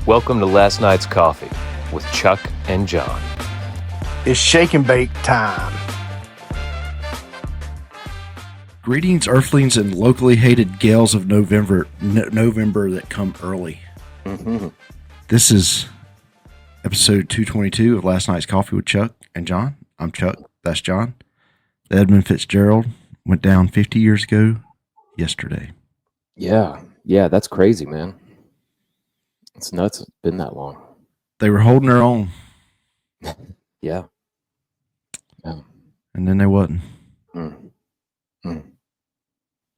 Welcome to Last Night's Coffee with Chuck and Jon. It's shake and bake time. Greetings, Earthlings, and locally hated gales of November that come early. Mm-hmm. This is episode 222 of Last Night's Coffee with Chuck and Jon. I'm Chuck. That's Jon. The Edmund Fitzgerald went down 50 years ago yesterday. Yeah, that's crazy, man. It's nuts. It's been that long. They were holding their own. Yeah. And then they wasn't.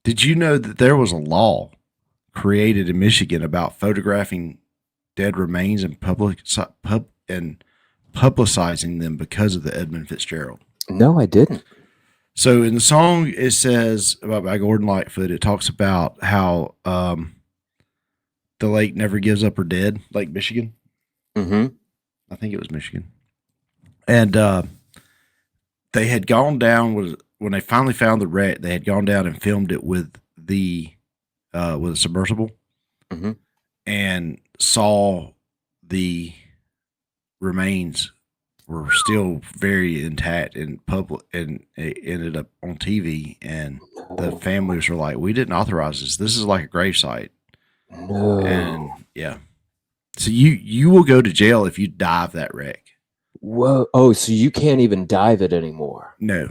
Did you know that there was a law created in Michigan about photographing dead remains and publicizing them because of the Edmund Fitzgerald? No, I didn't. So in the song, it says about by Gordon Lightfoot, it talks about how the lake never gives up her dead, Lake Michigan. Mm-hmm. I think it was Michigan. And they had gone down when they finally found the wreck. They had gone down and filmed it with a submersible, and saw the remains were still very intact and public, and it ended up on TV. And the families were like, "We didn't authorize this. This is like a gravesite." No. And yeah, so you will go to jail if you dive that wreck. Whoa. Oh, so you can't even dive it anymore. No.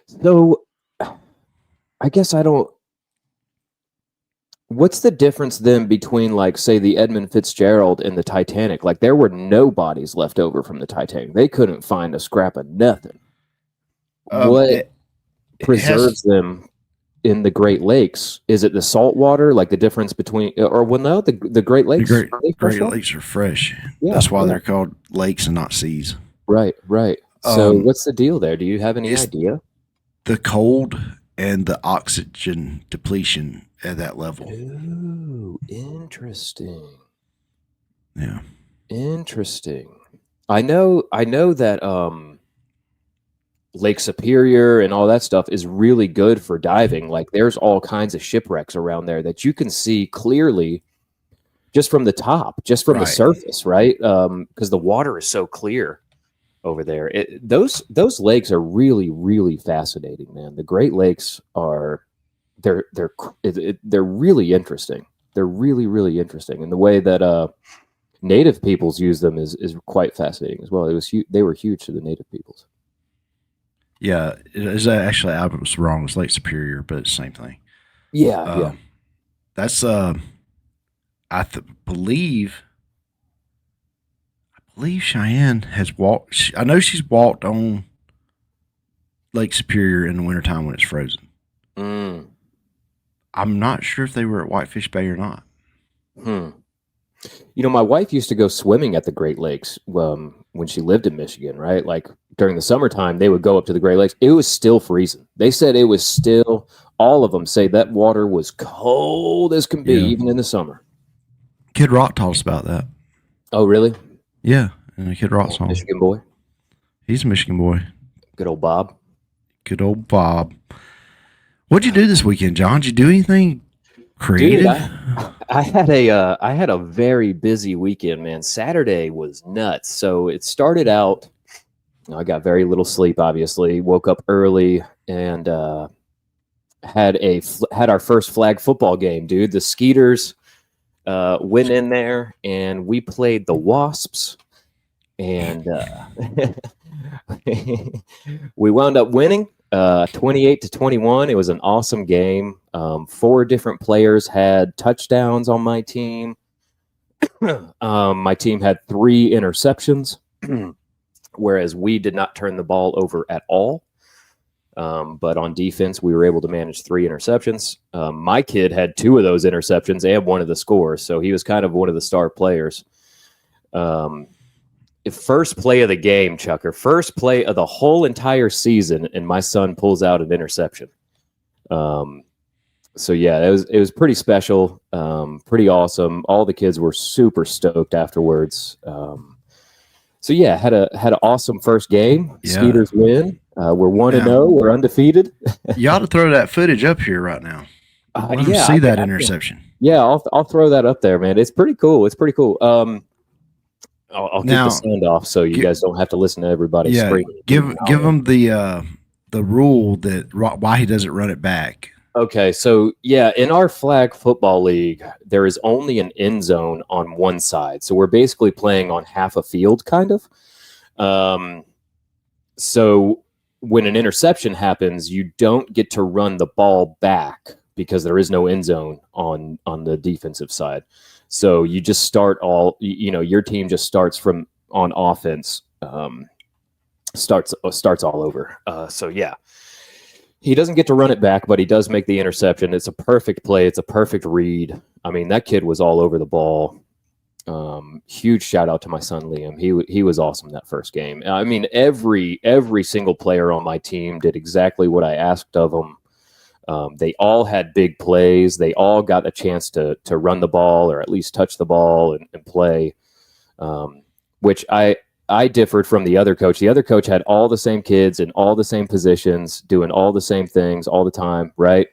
So I guess I don't. What's the difference then between, like, say, the Edmund Fitzgerald and the Titanic? Like, there were no bodies left over from the Titanic. They couldn't find a scrap of nothing. What preserves them in the Great Lakes? Is it the salt water? Like the difference between, or well, no, the Great Lakes. The Great Lakes are fresh. Yeah, that's why they're called lakes and not seas. Right. So what's the deal there? Do you have any idea? The cold and the oxygen depletion at that level. Ooh, interesting. Yeah. Interesting. I know that Lake Superior and all that stuff is really good for diving. Like, there's all kinds of shipwrecks around there that you can see clearly just from the top, just from the surface, right? Because the water is so clear over there. Those lakes are really, really fascinating, man. The Great Lakes are they're really interesting. They're really, really interesting, and the way that native peoples use them is quite fascinating as well. They were huge to the native peoples. Yeah, actually, I was wrong. It's Lake Superior, but it's the same thing. Yeah. That's I believe Cheyenne has walked. I know she's walked on Lake Superior in the wintertime when it's frozen. I'm not sure if they were at Whitefish Bay or not. You know, my wife used to go swimming at the Great Lakes when she lived in Michigan, right? Like, during the summertime, they would go up to the Great Lakes. It was still freezing. They said it was still, all of them say that water was cold as can be, even in the summer. Kid Rock taught us about that. Oh, really? Yeah, in a Kid Rock song. Michigan boy? He's a Michigan boy. Good old Bob. Good old Bob. What'd you do this weekend, Jon? Did you do anything creative? Dude, I had a very busy weekend, man. Saturday was nuts. So it started out, I got very little sleep, obviously. Woke up early and had our first flag football game, dude. The Skeeters went in there and we played the Wasps, and we wound up winning 28-21. It was an awesome game. 4 different players had touchdowns on my team. My team had 3 interceptions, whereas we did not turn the ball over at all. But on defense, we were able to manage 3 interceptions. My kid had 2 of those interceptions and 1 of the scores, so he was kind of one of the star players. First play of the game, Chucker, first play of the whole entire season, and my son pulls out an interception. So yeah, it was pretty special, pretty awesome. All the kids were super stoked afterwards. So yeah, had an awesome first game. Yeah. Skeeters win. We're 1-0. We're undefeated. You ought to throw that footage up here right now. I don't Yeah, see that I- interception. yeah, I'll throw that up there, man. It's pretty cool. It's pretty cool. I'll keep Now, the sound off so you gi- guys don't have to listen to everybody Yeah, screaming. give him the rule that why he doesn't run it back. Okay, so yeah, in our flag football league, there is only an end zone on one side. So we're basically playing on half a field, kind of. So when an interception happens, you don't get to run the ball back because there is no end zone on the defensive side. So you just start your team just starts from on offense, starts all over. So yeah. He doesn't get to run it back, but he does make the interception. It's a perfect play. It's a perfect read. I mean, that kid was all over the ball. Huge shout out to my son Liam. He was awesome that first game. I mean, every single player on my team did exactly what I asked of them. They all had big plays. They all got a chance to run the ball or at least touch the ball and play, which I differed from the other coach. The other coach had all the same kids in all the same positions, doing all the same things all the time, right?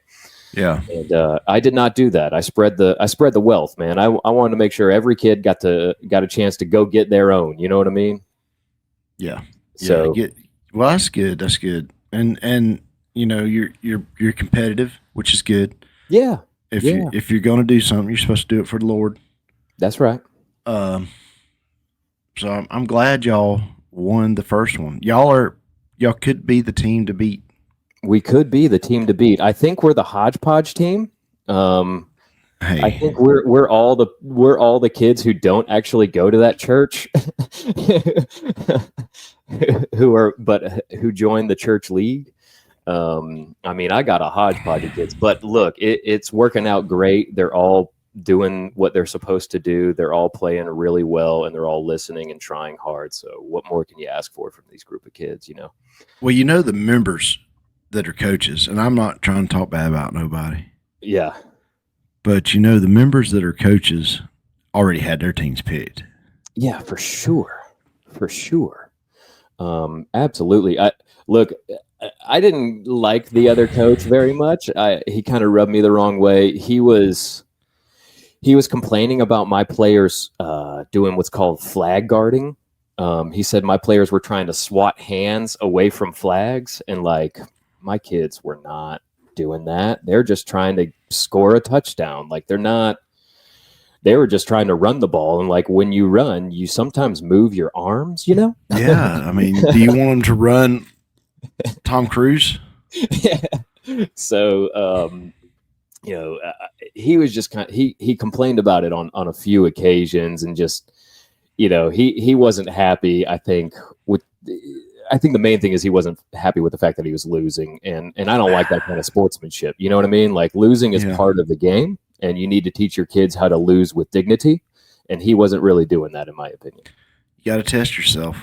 Yeah. And I did not do that. I spread the wealth, man. I wanted to make sure every kid got a chance to go get their own. You know what I mean? Yeah. So Well, that's good. That's good. And you're competitive, which is good. yeah, If you're going to do something, you're supposed to do it for the Lord. that's right. So I'm glad y'all won the first one. Y'all could be the team to beat. We could be the team to beat. I think we're the hodgepodge team. Hey, I think we're all the kids who don't actually go to that church, who joined the church league. I mean, I got a hodgepodge of kids, but look, it's working out great. They're all doing what they're supposed to do. They're all playing really well, and they're all listening and trying hard. So, what more can you ask for from these group of kids? You know. well, the members that are coaches, and I'm not trying to talk bad about nobody. Yeah. But the members that are coaches already had their teams picked. Yeah, for sure. Absolutely. I didn't like the other coach very much. He kind of rubbed me the wrong way. He was complaining about my players doing what's called flag guarding. He said my players were trying to swat hands away from flags, and like my kids were not doing that. They're just trying to score a touchdown. Like they were just trying to run the ball. And like when you run, you sometimes move your arms, you know? Yeah. I mean, do you want them to run Tom Cruise? Yeah. So, he was just he complained about it on a few occasions, and just, he wasn't happy. I think the main thing is he wasn't happy with the fact that he was losing, and I don't like that kind of sportsmanship. You know what I mean? Like losing is part of the game, and you need to teach your kids how to lose with dignity. And he wasn't really doing that, in my opinion. You got to test yourself.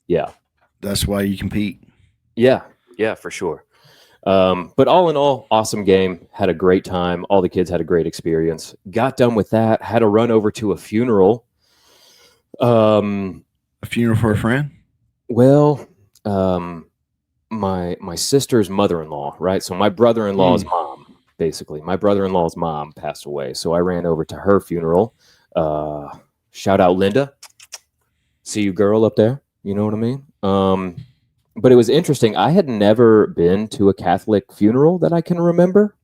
Yeah, that's why you compete. Yeah, for sure. But all in all, awesome game. Had a great time. All the kids had a great experience. Got done with that. Had to run over to a funeral. A funeral for a friend? Well, my sister's mother-in-law, right? So my brother-in-law's mom, basically. My brother-in-law's mom passed away. So I ran over to her funeral. Shout out Linda. See you, girl, up there. You know what I mean? But it was interesting. I had never been to a Catholic funeral that I can remember.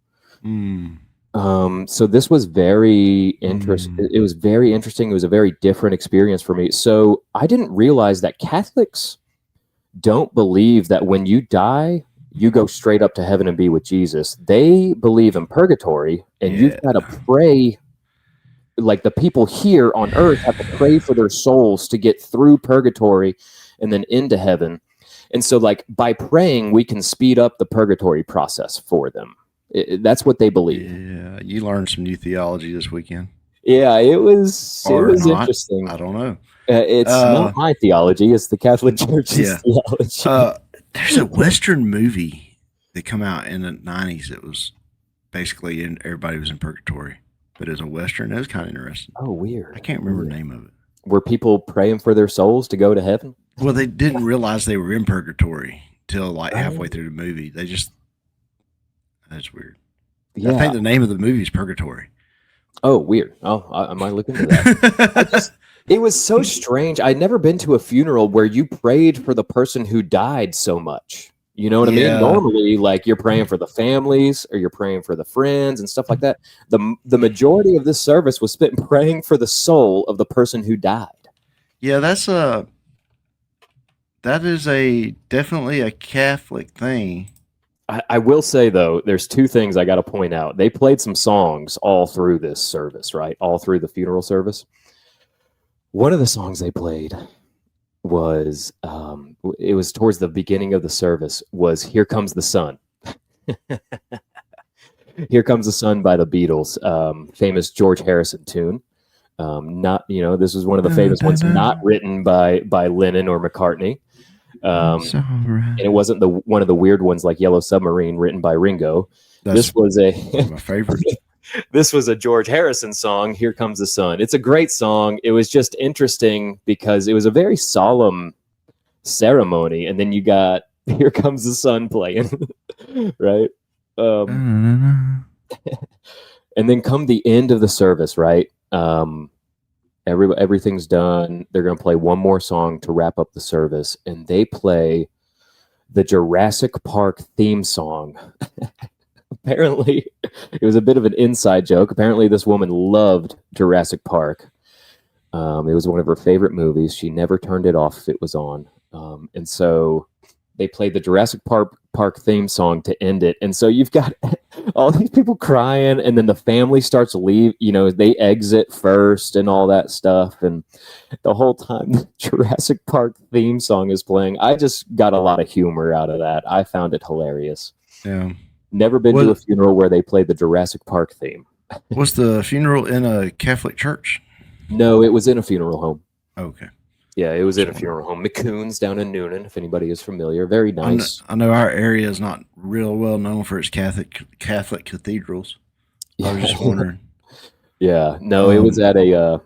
So this was very interesting. It was very interesting. It was a very different experience for me. So I didn't realize that Catholics don't believe that when you die, you go straight up to heaven and be with Jesus. They believe in purgatory, and you've got to pray. Like the people here on earth have to pray for their souls to get through purgatory and then into heaven. And so like by praying, we can speed up the purgatory process for them. That's what they believe. Yeah, you learned some new theology this weekend. Yeah, it was interesting. I don't know. It's not my theology; it's the Catholic Church's theology. There's a Western movie that come out in the '90s. It was basically everybody was in purgatory, but it was a Western. It was kind of interesting. Oh, weird! I can't remember the name of it. Were people praying for their souls to go to heaven? Well, they didn't realize they were in purgatory till like halfway through the movie. That's weird. I think the name of the movie is Purgatory. Oh, weird. Oh, I might look into that. It was so strange. I'd never been to a funeral where you prayed for the person who died so much. You know what I mean? Normally, like, you're praying for the families or you're praying for the friends and stuff like that. The majority of this service was spent praying for the soul of the person who died. Yeah, that is definitely a Catholic thing. I will say, though, there's two things I got to point out. They played some songs all through this service, right? All through the funeral service. One of the songs they played was, it was towards the beginning of the service, was Here Comes the Sun. Here Comes the Sun by the Beatles, famous George Harrison tune. This was one of the famous ones not written by Lennon or McCartney. And it wasn't one of the weird ones like Yellow Submarine written by Ringo. This was my favorite. This was a George Harrison song, Here Comes the Sun. It's a great song. It was just interesting because it was a very solemn ceremony, and then you got Here Comes the Sun playing, right? And then come the end of the service, right? Everything's done. They're going to play one more song to wrap up the service, and they play the Jurassic Park theme song. Apparently, it was a bit of an inside joke. Apparently, this woman loved Jurassic Park. It was one of her favorite movies. She never turned it off if it was on. And so they played the Jurassic Park theme song to end it. And so you've got all these people crying, and then the family starts to leave. They exit first and all that stuff. And the whole time the Jurassic Park theme song is playing, I just got a lot of humor out of that. I found it hilarious. Yeah. Never been to a funeral where they played the Jurassic Park theme. Was the funeral in a Catholic church? No, it was in a funeral home. Okay. Yeah, it was in a funeral home. McCoon's down in Noonan, if anybody is familiar. Very nice. I know our area is not real well known for its Catholic cathedrals. I was just wondering. Yeah, no, it was at a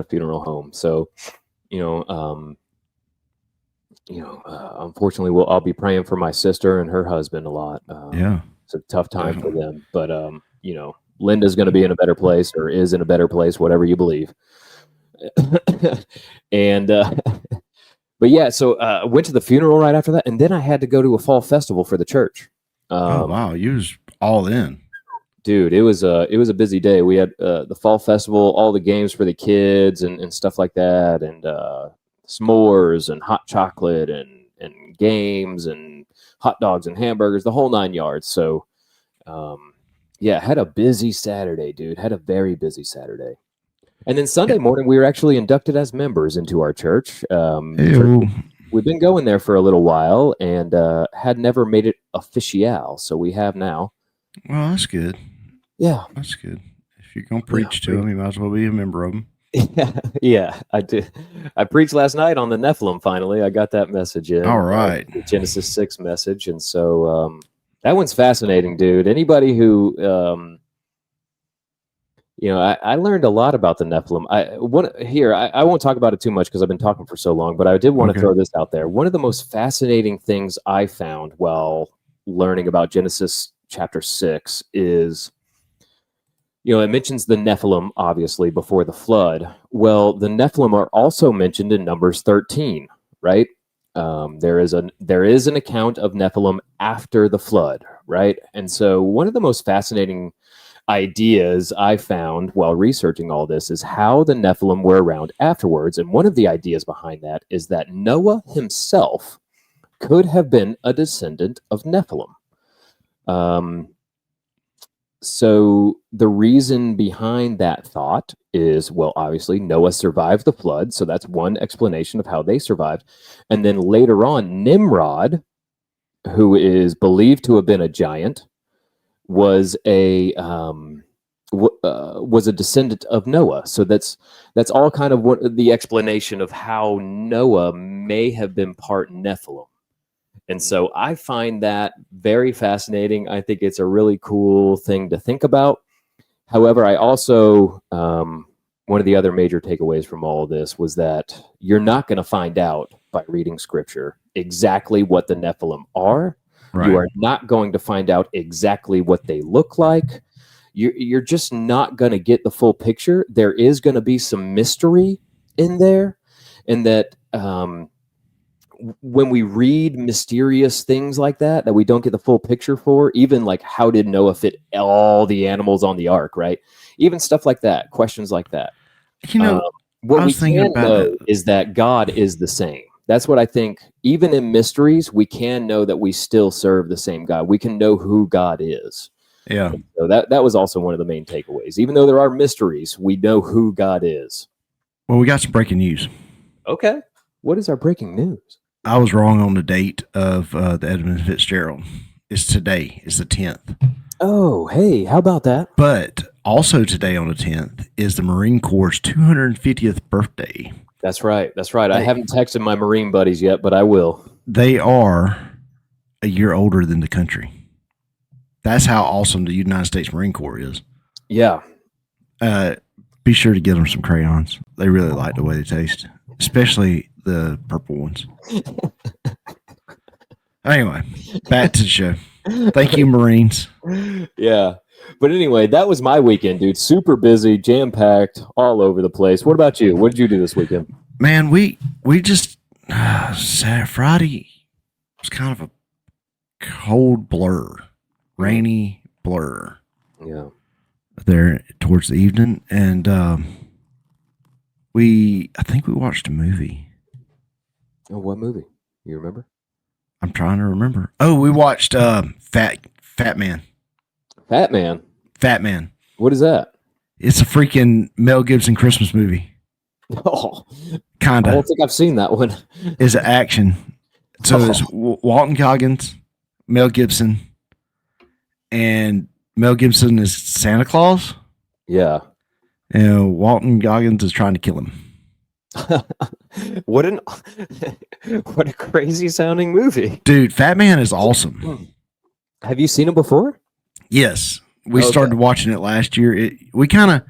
funeral home. So, unfortunately, I'll be praying for my sister and her husband a lot. Yeah, it's a tough time for them, but Linda's going to be in a better place, or is in a better place, whatever you believe. And but yeah, so I went to the funeral right after that, and then I had to go to a fall festival for the church. Oh wow, you was all in, dude. It was a busy day. We had the fall festival, all the games for the kids and stuff like that, and s'mores and hot chocolate and games and hot dogs and hamburgers, the whole 9 yards. So yeah, had a busy Saturday, dude. Had a very busy Saturday. And then Sunday morning, we were actually inducted as members into our church. We've been going there for a little while and had never made it official. So we have now. Well, that's good. Yeah. That's good. If you're going to preach to them, you might as well be a member of them. Yeah, I did. I preached last night on the Nephilim, finally. I got that message in. All right. The Genesis 6 message. And so that one's fascinating, dude. Anybody who... I learned a lot about the Nephilim. I won't talk about it too much because I've been talking for so long, but I did want to throw this out there. One of the most fascinating things I found while learning about Genesis chapter 6 is, it mentions the Nephilim, obviously, before the flood. Well, the Nephilim are also mentioned in Numbers 13, right? There is an account of Nephilim after the flood, right? And so one of the most fascinating ideas I found while researching all this is how the Nephilim were around afterwards. And one of the ideas behind that is that Noah himself could have been a descendant of Nephilim. So the reason behind that thought is, well, obviously Noah survived the flood. So that's one explanation of how they survived. And then later on, Nimrod, who is believed to have been a giant, was a descendant of Noah. So that's all kind of the explanation of how Noah may have been part Nephilim. And so I find that very fascinating. I think it's a really cool thing to think about. However, I also, one of the other major takeaways from all of this was that you're not going to find out by reading scripture exactly what the Nephilim are. Right. You are not going to find out exactly what they look like. You're just not going to get the full picture. There is going to be some mystery in there, and that when we read mysterious things like that we don't get the full picture for, even like how did Noah fit all the animals on the ark, right? Even stuff like that, questions like that. You know, What I we was thinking can about know that. is that God is the same. That's what I think. Even in mysteries, we can know that we still serve the same God. We can know who God is. Yeah. So that was also one of the main takeaways. Even though there are mysteries, we know who God is. Well, we got some breaking news. Okay. What is our breaking news? I was wrong on the date of the Edmund Fitzgerald. It's today. It's the 10th. Oh, hey, how about that? But also today on the 10th is the Marine Corps' 250th birthday. That's right. That's right. I haven't texted my Marine buddies yet, but I will. They are a year older than the country. That's how awesome the United States Marine Corps is. Yeah. Be sure to get them some crayons. They really like the way they taste, especially the purple ones. Anyway, back to the show. Thank you, Marines. Yeah. But anyway, that was my weekend, dude. Super busy, jam-packed, all over the place. What about you? What did you do this weekend? Man, we just Friday was kind of a cold blur, rainy blur. Yeah. There towards the evening, and I think we watched a movie. Oh, what movie? You remember? I'm trying to remember. Oh, we watched Fat Man. Fat Man. Fat Man. What is that? It's a freaking Mel Gibson Christmas movie. Oh, I Kinda. don't think I've seen that one. It's an action. So it's Walton Goggins, Mel Gibson, and Mel Gibson is Santa Claus. Yeah. And Walton Goggins is trying to kill him. What a crazy sounding movie. Dude, Fat Man is awesome. Have you seen it before? Yes. We started watching it last year. You gotta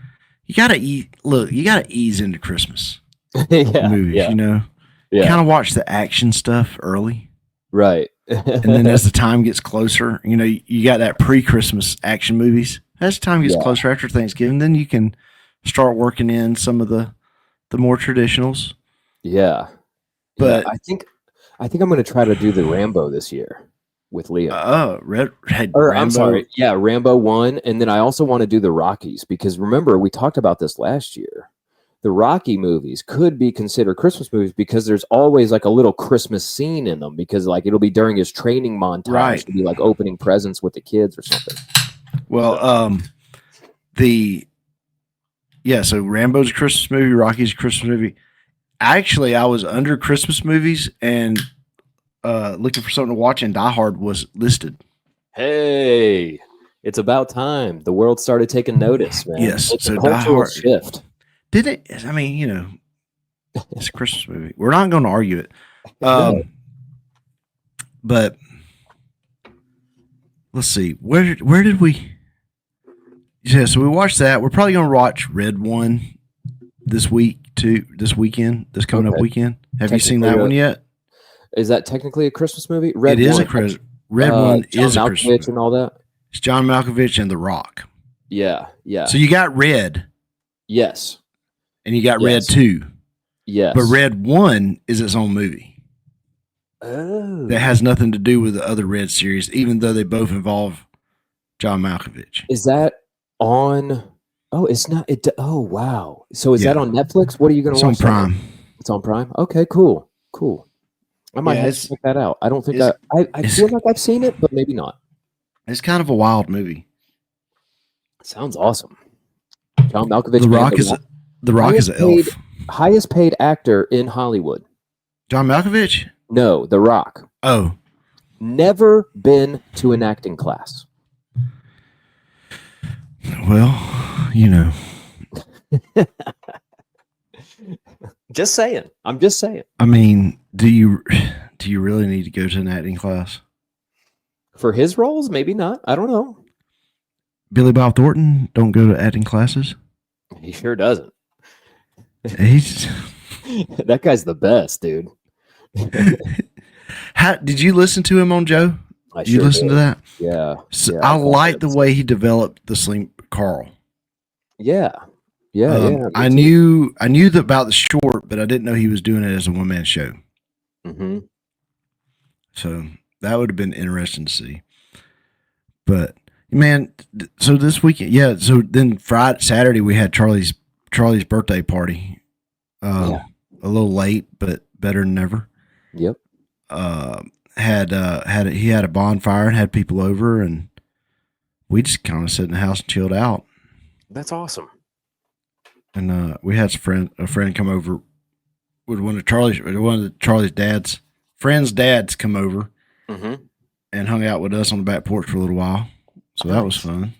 ease into Christmas movies, yeah. you know? Yeah. Kind of watch the action stuff early. Right. And then as the time gets closer, you know, you got that pre-Christmas action movies. As the time gets closer after Thanksgiving, then you can start working in some of the more traditionals. Yeah. But I think I'm going to try to do the Rambo this year with Liam. Rambo. I'm sorry. Yeah, Rambo 1. And then I also want to do the Rockies because remember, we talked about this last year. The Rocky movies could be considered Christmas movies because there's always like a little Christmas scene in them because like it'll be during his training montage. Right. It'll be like opening presents with the kids or something. Well, so Rambo's a Christmas movie, Rocky's a Christmas movie. Actually, I was under Christmas movies and looking for something to watch, and Die Hard was listed. Hey, it's about time. The world started taking notice, man. Yes, It's so a Die cultural Hard shift. did it. I mean, you know, it's a Christmas movie. We're not going to argue it, but let's see. Where did we? Yeah, so we watched that. We're probably going to watch Red One this weekend, this coming up weekend. Have you seen that one yet? Is that technically a Christmas movie? Red One is a Christmas movie. And all that. It's John Malkovich and The Rock. Yeah, yeah. So you got Red. Yes. And you got Red 2. Yes. But Red 1 is its own movie. Oh. That has nothing to do with the other Red series, even though they both involve John Malkovich. Is that on? Oh, it's not. Oh, wow. So is that on Netflix? What are you going to watch? It's on Prime. It's on Prime? Okay, cool. I might have to check that out. I don't think I feel like I've seen it, but maybe not. It's kind of a wild movie. Sounds awesome. John Malkovich. The Rock is an elf. Highest paid actor in Hollywood. John Malkovich? No, The Rock. Oh. Never been to an acting class. Well, you know. Just saying. I'm just saying. I mean, do you really need to go to an acting class? For his roles, maybe not. I don't know. Billy Bob Thornton don't go to acting classes. He sure doesn't. He's that guy's the best, dude. Did you listen to him on Joe? You listen to that? Yeah. So Yeah, I I've got like the that. way he developed the Sling Carl. Yeah. Yeah. I knew about the short, but I didn't know he was doing it as a one man show. Mm-hmm. So that would have been interesting to see. But man, so this weekend, yeah. So then Saturday we had Charlie's birthday party. A little late, but better than never. Yep. He had a bonfire and had people over, and we just kind of sat in the house and chilled out. That's awesome. And we had a friend come over with one of Charlie's dad's friends' dads come over and hung out with us on the back porch for a little while. So that was fun.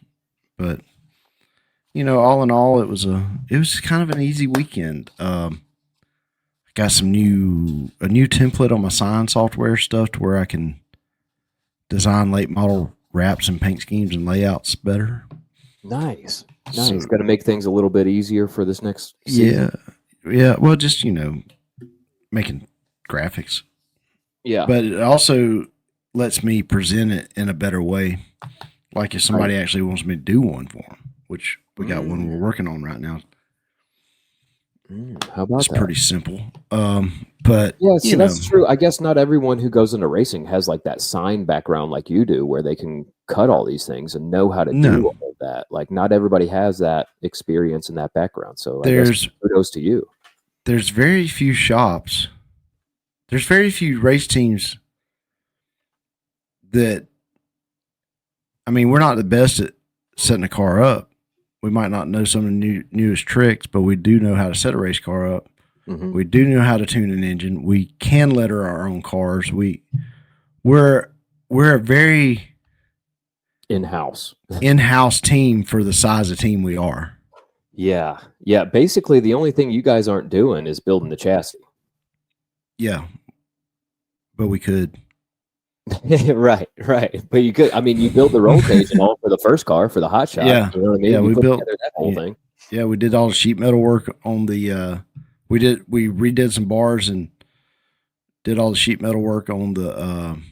But all in all, it was kind of an easy weekend. Got a new template on my sign software stuff to where I can design late model wraps and paint schemes and layouts better. Nice. So, Got to make things a little bit easier for this next season. Yeah. Well, just making graphics. Yeah. But it also lets me present it in a better way. Like if somebody actually wants me to do one for them, which we got one we're working on right now. How about it's that? pretty simple. But yeah, so that's true. I guess not everyone who goes into racing has like that sign background like you do, where they can cut all these things and know how to do all of that. Like not everybody has that experience and that background. So I guess kudos to you. There's very few shops. There's very few race teams that, I mean, we're not the best at setting a car up. We might not know some of the newest tricks, but we do know how to set a race car up. Mm-hmm. We do know how to tune an engine. We can letter our own cars. We're a very in-house team for the size of team we are. Yeah. Basically, the only thing you guys aren't doing is building the chassis. Yeah, but we could. right. But you could. I mean, you built the roll cage and all for the first car for the hot shot. Yeah, you know what I mean. Yeah, we built that whole thing. Yeah, we did all the sheet metal work on the. We redid some bars and did all the sheet metal work on the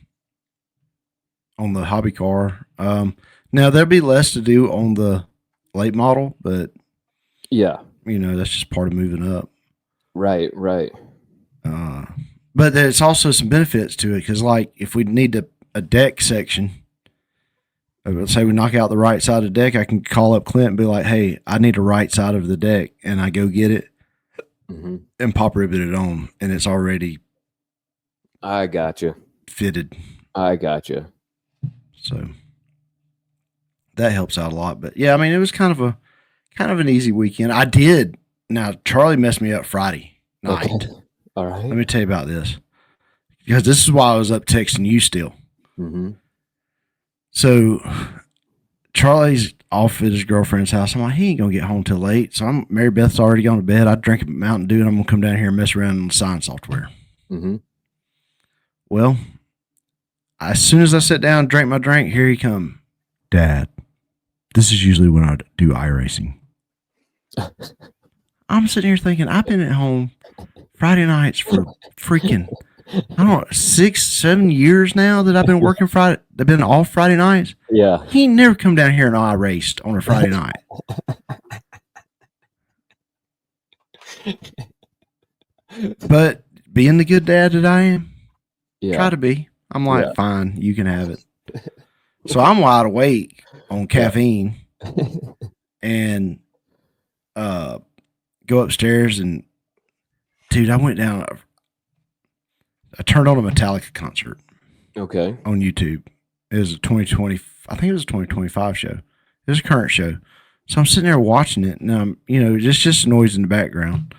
hobby car. Now there'll be less to do on the late model, but yeah, that's just part of moving up. Right. But there's also some benefits to it because, like, if we need a deck section, let's say we knock out the right side of the deck, I can call up Clint and be like, "Hey, I need the right side of the deck," and I go get it and pop rivet it on, and it's already. I gotcha. Fitted. I gotcha. So that helps out a lot. But yeah, I mean, it was kind of an easy weekend. I did. Now Charlie messed me up Friday night. Okay. All right. Let me tell you about this. Because this is why I was up texting you still. Mm-hmm. So Charlie's off at his girlfriend's house. I'm like, he ain't going to get home till late. So Mary Beth's already gone to bed. I drink a Mountain Dew and I'm going to come down here and mess around on the sign software. Mm-hmm. Well, as soon as I sit down and drink my drink, here he come. Dad, this is usually when I do iRacing. I'm sitting here thinking, I've been at home Friday nights for freaking, 6-7 years now that I've been working Friday. They've been off Friday nights. Yeah. He never come down here and I raced on a Friday night. But being the good dad that I am, try to be. I'm like, fine, you can have it. So I'm wide awake on caffeine and go upstairs and dude, I went down. I turned on a Metallica concert. Okay. On YouTube. It was a 2020. I think it was a 2025 show. It was a current show. So I'm sitting there watching it, and I'm, just noise in the background.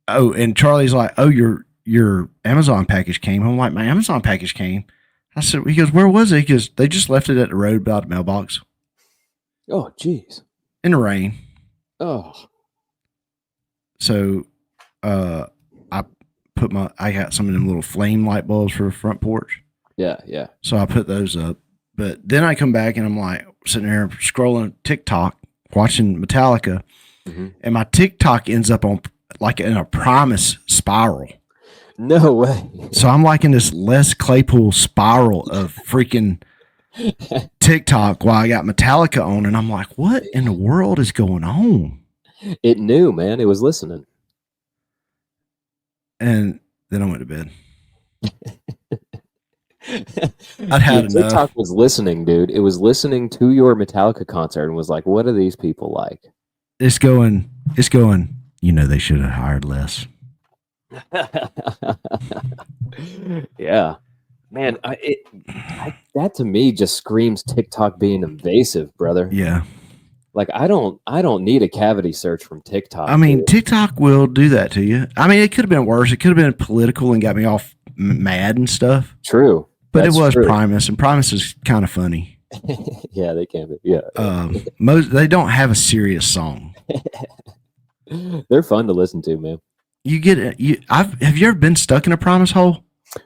Oh, and Charlie's like, "Oh, your Amazon package came." I'm like, "My Amazon package came." I said, he goes, "Where was it?" Because they just left it at the road by the mailbox. Oh, jeez. In the rain. Oh. So, I got some of them little flame light bulbs for the front porch. Yeah. So I put those up. But then I come back and I'm like sitting there scrolling TikTok, watching Metallica, and my TikTok ends up on like in a Primus spiral. No way. So I'm like in this Les Claypool spiral of freaking TikTok while I got Metallica on, and I'm like, what in the world is going on? It knew, man. It was listening. And then I went to bed. I'd had enough. TikTok was listening, dude. It was listening to your Metallica concert and was like, what are these people like? It's going, you know, they should have hired less. Yeah. Man, that to me just screams TikTok being invasive, brother. Yeah. Like I don't need a cavity search from TikTok. I mean, TikTok will do that to you. I mean, it could have been worse. It could have been political and got me all mad and stuff. True. But it was true. Primus, and Primus is kind of funny. Yeah, they can be. Yeah. They don't have a serious song. They're fun to listen to, man. You get it. Have you ever been stuck in a Primus hole?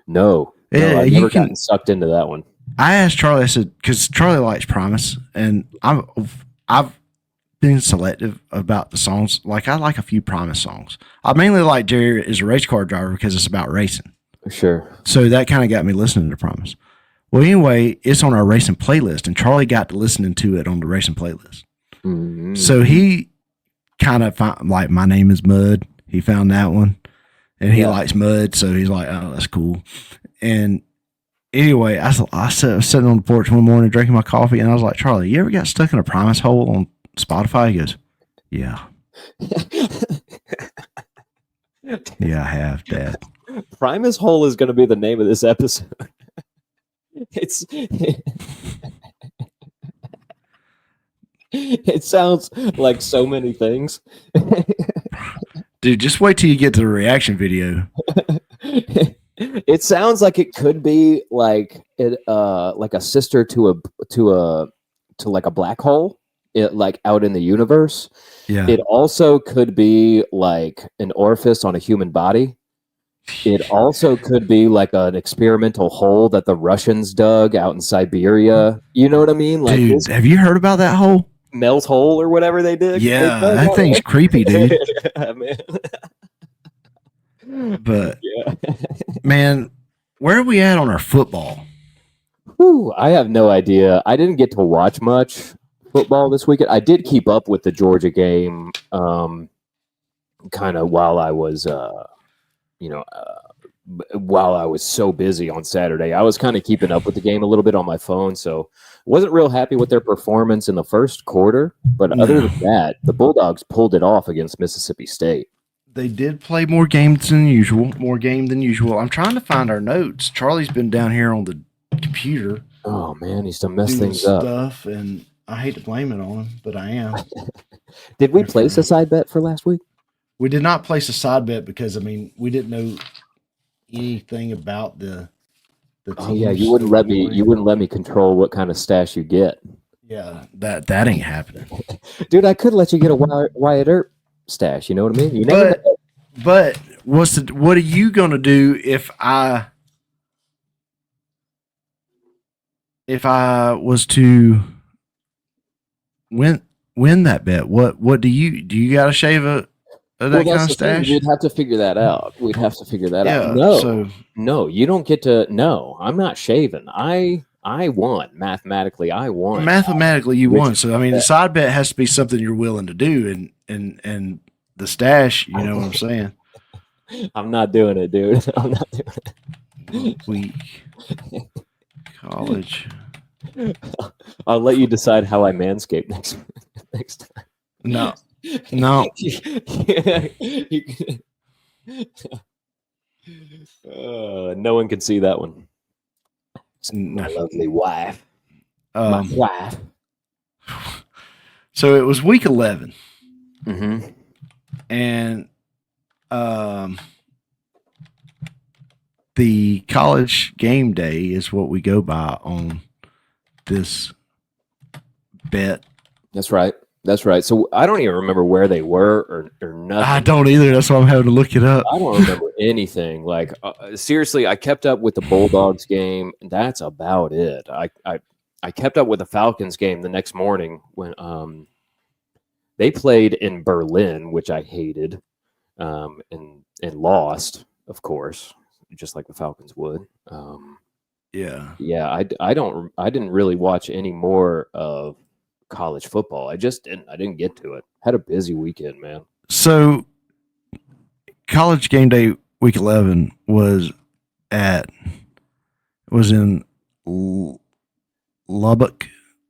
No. I've never gotten sucked into that one. I asked Charlie. I said, because Charlie likes Primus, and I've been selective about the songs. Like, I like a few Primus songs. I mainly like Jerry is a race car driver because it's about racing. Sure. So that kind of got me listening to Primus. Well, anyway, it's on our racing playlist, and Charlie got to listening to it on the racing playlist. Mm-hmm. So he kind of found, like, My Name is Mud. He found that one, and he likes Mud, so he's like, oh, that's cool. And anyway, I was sitting on the porch one morning drinking my coffee, and I was like, Charlie, you ever got stuck in a Primus hole on Spotify? He goes, yeah. Yeah, I have, Dad. Primus hole is going to be the name of this episode. It sounds like so many things. Dude, just wait till you get to the reaction video. It sounds like it could be like a sister to like a black hole, like out in the universe. Yeah. It also could be like an orifice on a human body. It also could be like an experimental hole that the Russians dug out in Siberia. You know what I mean? Like, dude, have you heard about that hole? Mel's hole or whatever they did? Yeah, that thing's creepy, dude. Yeah, man. But, man, where are we at on our football? Whew, I have no idea. I didn't get to watch much football this weekend. I did keep up with the Georgia game kind of while I was, while I was so busy on Saturday. I was kind of keeping up with the game a little bit on my phone, so wasn't real happy with their performance in the first quarter. But other than that, the Bulldogs pulled it off against Mississippi State. They did play more games than usual. I'm trying to find our notes. Charlie's been down here on the computer. Oh, man, he's to mess things up. And I hate to blame it on him, but I am. Did we place a side bet for last week? We did not place a side bet because, I mean, we didn't know anything about the teams. Oh, yeah, you wouldn't let me control what kind of stash you get. Yeah, that ain't happening. Dude, I could let you get a Wyatt Earp stash, you know what I mean? You never but what are you gonna do if I was to win that bet? What do you gotta shave that kind of stash? We'd have to figure that out. Yeah, out. No, you don't get to. No, I'm not shaving. I won mathematically. Mathematically, you won. So I mean, the side bet has to be something you're willing to do, and the stash. You know what I'm saying? I'm not doing it, dude. I'm not doing it. Week college. I'll let you decide how I manscape next time. No. No one can see that one. My lovely wife. My wife. So it was week 11. Mm-hmm. And the college game day is what we go by on this bet. That's right. So I don't even remember where they were or nothing. I don't either. That's why I'm having to look it up. I don't remember anything. Like seriously, I kept up with the Bulldogs game. That's about it. I kept up with the Falcons game the next morning when they played in Berlin, which I hated, and lost, of course, just like the Falcons would. Yeah. Yeah, I didn't really watch any more of college football. I didn't get to it. Had a busy weekend, man. So college game day week 11 was in Lubbock,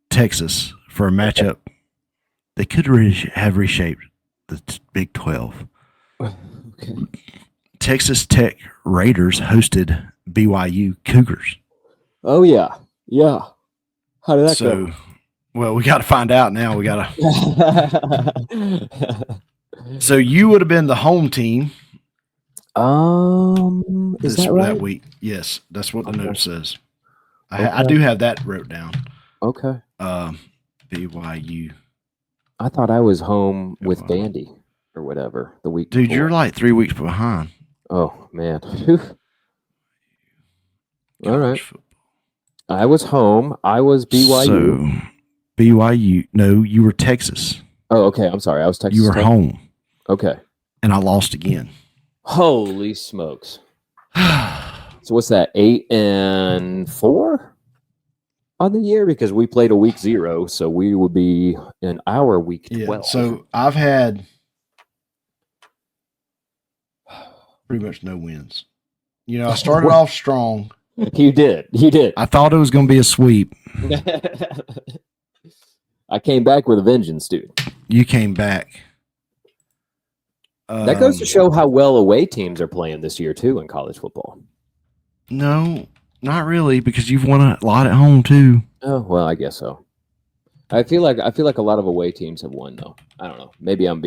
Texas for a matchup. They could have reshaped the Big 12. Okay. Texas Tech Raiders hosted BYU Cougars. Oh yeah. Yeah. How did that So, well, we got to find out now. We got to. So you would have been the home team. Is that right? That week? Yes, that's what the Okay. note says. Okay. I do have that wrote down. Okay. BYU. I thought I was home with Vandy or whatever the week Dude, before. you're like 3 weeks behind. Oh man. All right. I was home. I was BYU. So BYU. No, you were Texas. Oh, okay. I'm sorry. I was Texas. You were Tech. home. Okay. And I lost again. Holy smokes. So what's that? 8-4 on the year? Because we played a week 0, so we would be in our week 12. Yeah, so I've had pretty much no wins. You know, I started off strong. You did. I thought it was going to be a sweep. I came back with a vengeance, dude. You came back. That goes to show how well away teams are playing this year, too, in college football. No, not really, because you've won a lot at home, too. Oh, well, I guess so. I feel like a lot of away teams have won, though. I don't know. Maybe I'm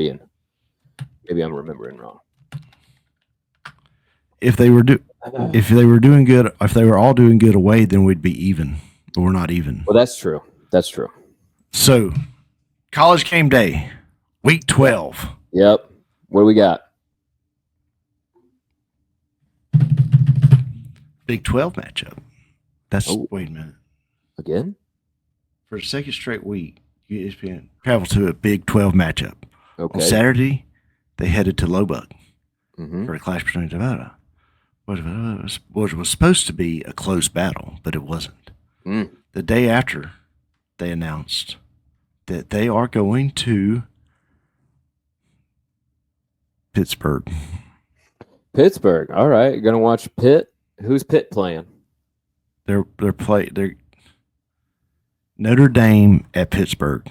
remembering wrong. If they were doing good, if they were all doing good away, then we'd be even. But we're not even. Well, that's true. That's true. So, college game day, week 12. Yep. What do we got? Big 12 matchup. Wait a minute. Again? For the second straight week, ESPN traveled to a Big 12 matchup. Okay. On Saturday, they headed to Lubbock Mm-hmm. for a clash between Nevada. What was supposed to be a close battle, but it wasn't. Mm. The day after, they announced that they are going to Pittsburgh. Pittsburgh. All right. You're gonna watch Pitt. Who's Pitt playing? They're Notre Dame at Pittsburgh.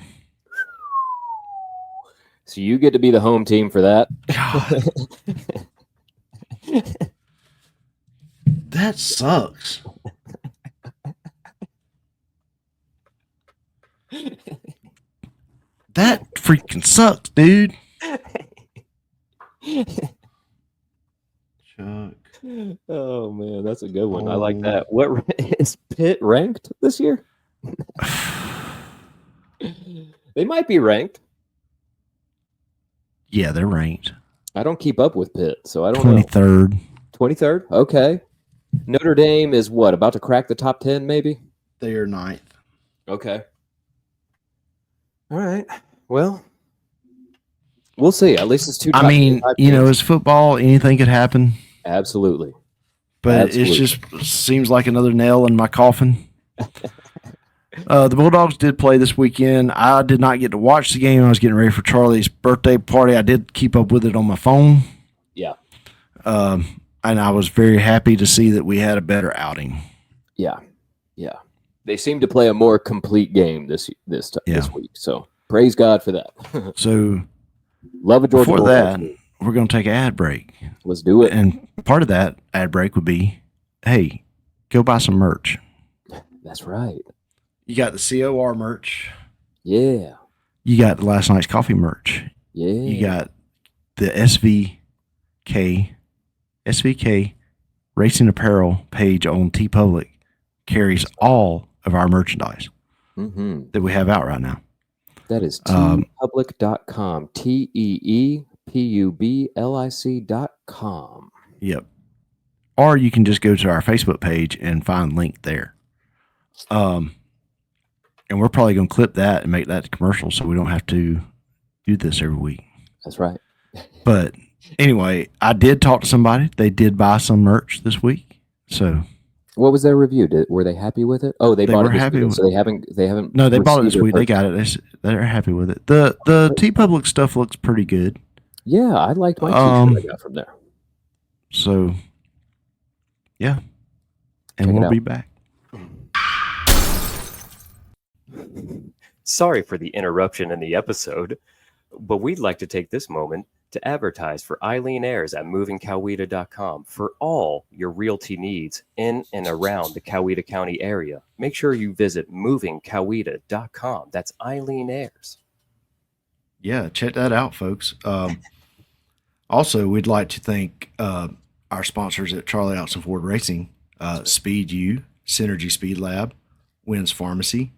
So you get to be the home team for that. God. That sucks. That freaking sucks, dude. Chuck. Oh man, that's a good one. I like that. What is Pitt ranked this year? They might be ranked. Yeah, they're ranked. I don't keep up with Pitt, so I don't know. 23rd. 23rd? Okay. Notre Dame is what? About to crack the top 10, maybe? They are 9th. Okay. All right. Well, we'll see. At least it's two. I mean, it's football. Anything could happen. Absolutely. But it just seems like another nail in my coffin. The Bulldogs did play this weekend. I did not get to watch the game. I was getting ready for Charlie's birthday party. I did keep up with it on my phone. Yeah. And I was very happy to see that we had a better outing. Yeah. Yeah. They seem to play a more complete game this week. So praise God for that. So love a Georgia. Before that, we're going to take an ad break. Let's do it. And part of that ad break would be, hey, go buy some merch. That's right. You got the COR merch. Yeah. You got the Last Night's Coffee merch. Yeah. You got the SVK Racing Apparel page on TeePublic carries all of our merchandise that we have out right now. That is teepublic.com. TeePublic.com. Yep. Or you can just go to our Facebook page and find link there. And we're probably going to clip that and make that a commercial so we don't have to do this every week. That's right. But anyway, I did talk to somebody. They did buy some merch this week. So What was their review? Were they happy with it? Oh, they They bought were it this happy week, with so they haven't. No, they bought it received this their week. They got purchase. it. They're happy with it. The T Public stuff looks pretty good. Yeah, I liked my T-shirt I got from there. So, yeah. And Check it we'll out. be back. Sorry for the interruption in the episode, but we'd like to take this moment to advertise for Eileen Ayers at movingcoweta.com for all your realty needs in and around the Coweta County area. Make sure you visit movingcoweta.com. That's Eileen Ayers. Yeah, check that out, folks. Also, we'd like to thank our sponsors at Charlie Austin Ford Racing, Speed U, Synergy Speed Lab, Wynn's Pharmacy,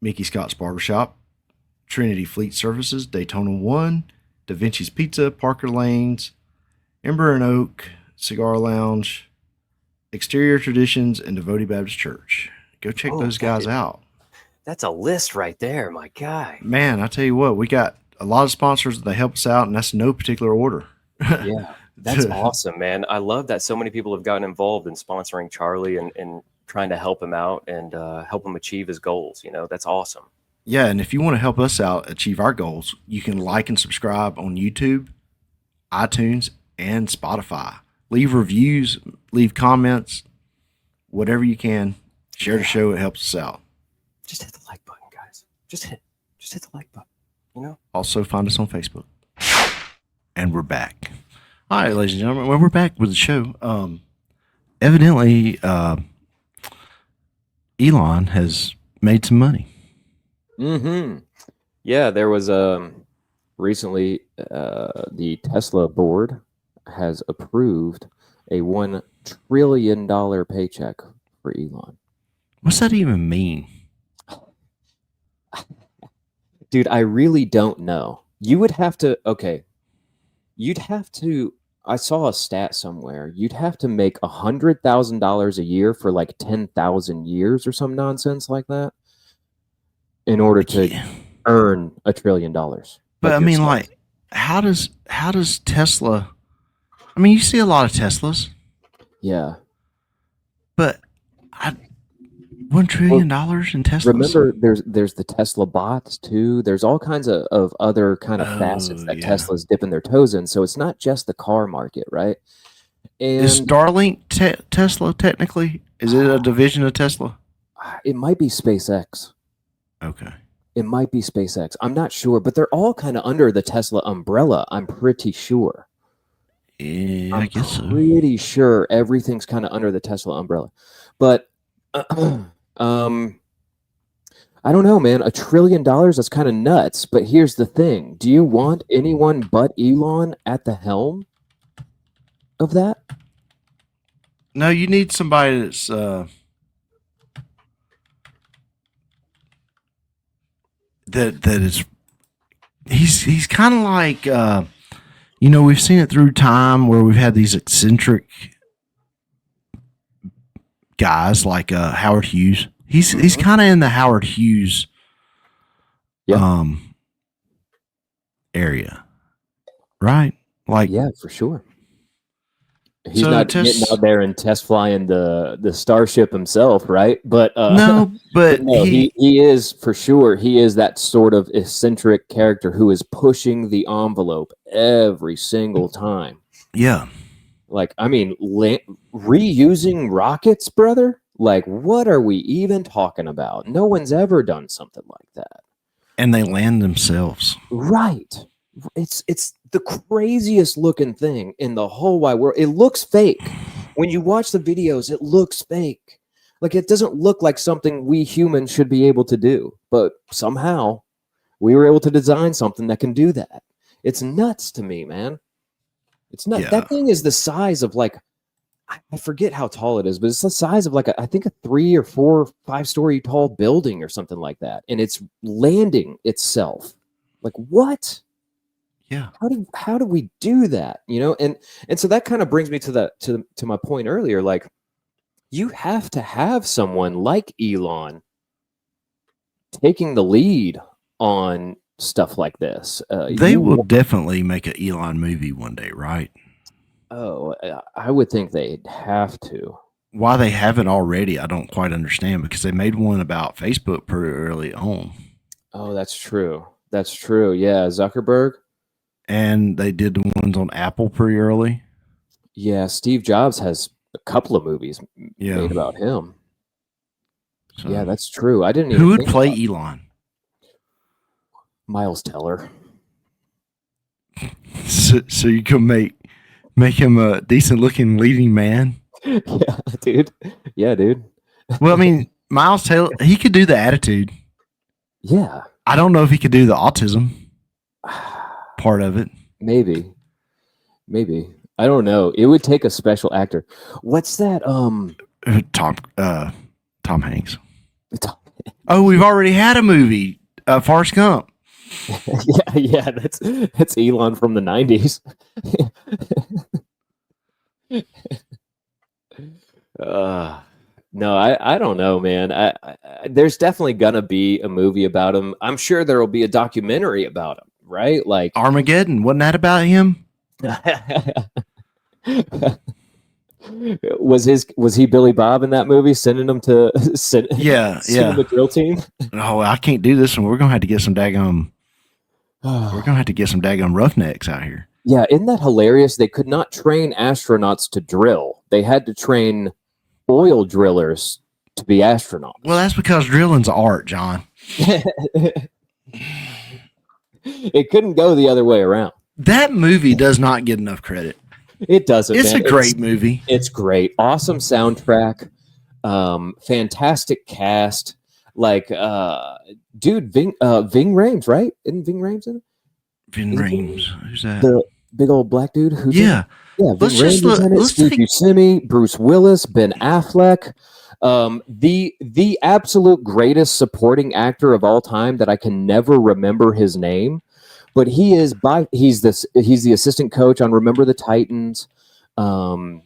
Mickey Scott's Barbershop, Trinity Fleet Services, Daytona One, Da Vinci's Pizza, Parker Lanes, Ember and Oak, Cigar Lounge, Exterior Traditions, and Devotee Baptist Church. Go check those guys out. That's a list right there, my guy. Man, I tell you what, we got a lot of sponsors that help us out, and that's no particular order. Yeah, that's awesome, man. I love that so many people have gotten involved in sponsoring Charlie and trying to help him out and help him achieve his goals. You know, that's awesome. Yeah, and if you want to help us out achieve our goals, you can like and subscribe on YouTube, iTunes, and Spotify. Leave reviews, leave comments, whatever you can. Share the show; it helps us out. Just hit the like button, guys. Just hit the like button. You know. Also, find us on Facebook. And we're back. All right, ladies and gentlemen, well, we're back with the show. Evidently, Elon has made some money. Mm-hmm. Yeah, there was recently the Tesla board has approved a $1 trillion paycheck for Elon. What's that even mean? Dude, I really don't know. You would have to, okay. You'd have to, I saw a stat somewhere. You'd have to make $100,000 a year for like 10,000 years or some nonsense like that in order to earn $1 trillion. But I mean, like, how does Tesla? I mean, you see a lot of Teslas. Yeah. But $1 trillion in Teslas. Remember, there's the Tesla bots too. There's all kinds of other kind of facets that Tesla's dipping their toes in. So it's not just the car market, right? And is Starlink Tesla technically? Is it a division of Tesla? It might be SpaceX. Okay. It might be SpaceX. I'm not sure, but they're all kind of under the Tesla umbrella. I'm pretty sure. Yeah, I guess so. Pretty sure everything's kind of under the Tesla umbrella. But I don't know, man. $1 trillion, that's kind of nuts. But here's the thing. Do you want anyone but Elon at the helm of that? No, you need somebody that's that is he's kind of like we've seen it through time where we've had these eccentric guys like Howard Hughes. He's kind of in the Howard Hughes area, right? Like, yeah, for sure. He's not getting out there and test flying the Starship himself, right? But no, he is for sure. He is that sort of eccentric character who is pushing the envelope every single time. Yeah, like I mean, reusing rockets, brother. Like, what are we even talking about? No one's ever done something like that. And they land themselves. Right. It's the craziest looking thing in the whole wide world. It looks fake. When you watch the videos, it looks fake. Like, it doesn't look like something we humans should be able to do. But somehow, we were able to design something that can do that. It's nuts to me, man. It's nuts. Yeah. That thing is the size of like, I forget how tall it is, but it's the size of like I think a 3 or 4 or 5 story tall building or something like that, and it's landing itself. Like, what? Yeah. How do we do that? You know, and so that kind of brings me to my point earlier. Like, you have to have someone like Elon taking the lead on stuff like this. They will definitely make an Elon movie one day, right? Oh, I would think they'd have to. why they haven't already, I don't quite understand, because they made one about Facebook pretty early on. Oh, that's true. That's true. Yeah, Zuckerberg. And they did the ones on Apple pretty early. Yeah, Steve Jobs has a couple of movies made about him. So, yeah, that's true. I didn't even who would think play about Elon? Miles Teller. So you can make him a decent looking leading man. Yeah, dude. Yeah, dude. Well, I mean, Miles Taylor, he could do the attitude. Yeah. I don't know if he could do the autism part of it. Maybe. I don't know. It would take a special actor. What's that? Tom Hanks. Oh, we've already had a movie, Forrest Gump. yeah. That's Elon from the 90s. No, I don't know, man. I there's definitely gonna be a movie about him. I'm sure there will be a documentary about him, right? Like Armageddon, wasn't that about him? was he Billy Bob in that movie, sending him to the drill team? Oh, I can't do this, and we're gonna have to get some daggum. We're gonna have to get some daggum roughnecks out here. Yeah, isn't that hilarious? They could not train astronauts to drill. They had to train oil drillers to be astronauts. Well, that's because drilling's art, John. It couldn't go the other way around. That movie does not get enough credit. It doesn't. It's a great movie. It's great. Awesome soundtrack. Fantastic cast. Like, dude, Ving Rhames, right? Isn't Ving Rhames in it? Ving Rhames. Who's that? The big old black dude. Who's yeah. Yeah, Ving Rhames is in it. Steve Buscemi, Bruce Willis, Ben Affleck. The absolute greatest supporting actor of all time that I can never remember his name, but he's the assistant coach on Remember the Titans. Oh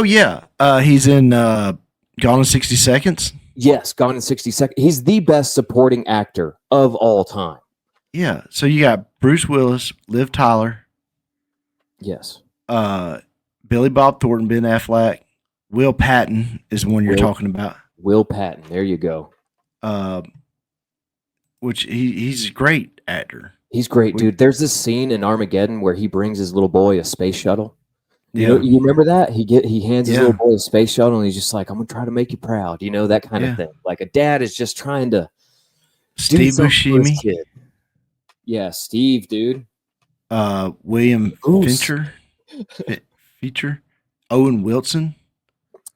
yeah, he's in Gone in 60 Seconds. Yes, Gone in 60 Seconds. He's the best supporting actor of all time. Yeah, so you got Bruce Willis, Liv Tyler. Yes. Billy Bob Thornton, Ben Affleck, Will Patton is the one you're talking about. Will Patton, there you go. Which he's a great actor. He's great, dude. There's this scene in Armageddon where he brings his little boy a space shuttle. You remember that? He hands his little boy a space shuttle and he's just like, I'm gonna try to make you proud. You know, that kind of thing. Like a dad is just trying to Steve Buscemi. Yeah, Steve, dude. William Fincher. Feature. Owen Wilson.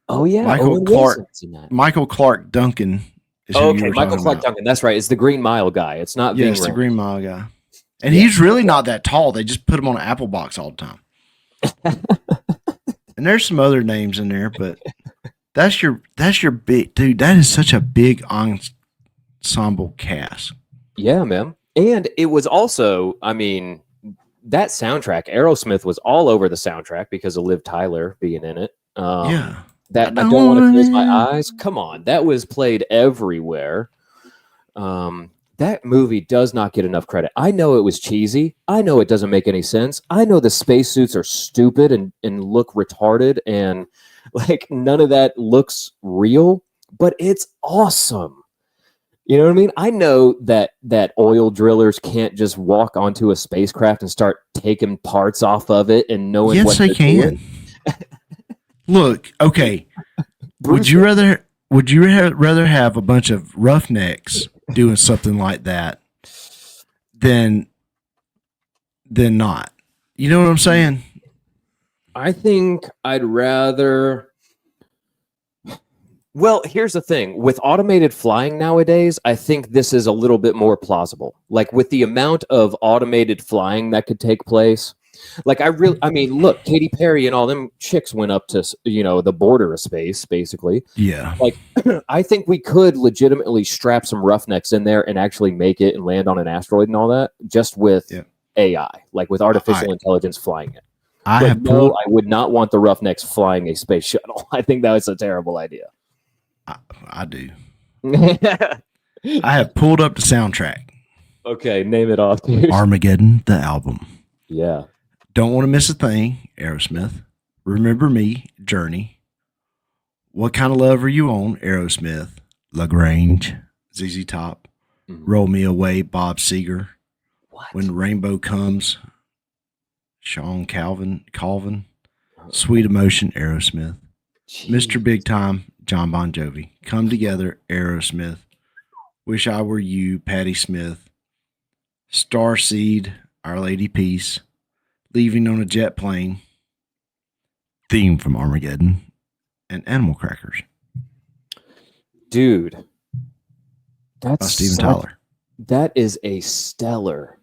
Oh yeah, Michael Clark Duncan. Michael Clark Duncan. That's right. It's the Green Mile guy. It's not. Yeah, it's the Green Mile guy. And he's really not that tall. They just put him on an apple box all the time. And there's some other names in there, but that's your big dude. That is such a big ensemble cast. Yeah, man. And it was also, I mean, that soundtrack, Aerosmith was all over the soundtrack because of Liv Tyler being in it. That I don't want to close my eyes. Come on, that was played everywhere. That movie does not get enough credit. I know it was cheesy. I know it doesn't make any sense. I know the spacesuits are stupid and look retarded and like none of that looks real, but it's awesome. You know what I mean? I know that oil drillers can't just walk onto a spacecraft and start taking parts off of it and knowing what they can. Look, okay. Would you rather have a bunch of roughnecks doing something like that than not? You know what I'm saying? I think I'd rather. Well, here's the thing. With automated flying nowadays, I think this is a little bit more plausible. Like with the amount of automated flying that could take place. Like I mean, look, Katy Perry and all them chicks went up to, the border of space, basically. Yeah. Like, I think we could legitimately strap some roughnecks in there and actually make it and land on an asteroid and all that just with AI, like with artificial intelligence flying it. I would not want the roughnecks flying a space shuttle. I think that was a terrible idea. I do. I have pulled up the soundtrack. Okay, name it off, dude. Armageddon, the album. Yeah. Don't Want to Miss a Thing, Aerosmith. Remember Me, Journey. What Kind of Love Are You On? Aerosmith. LaGrange. ZZ Top. Roll Me Away. Bob Seger. What? When Rainbow Comes. Sean Calvin. Sweet Emotion. Aerosmith. Jeez. Mr. Big Time. John Bon Jovi. Come Together. Aerosmith. Wish I Were You. Patti Smith. Starseed. Our Lady Peace. Leaving on a Jet Plane. Theme from Armageddon. And Animal Crackers. Dude. By Steven Tyler. That is a stellar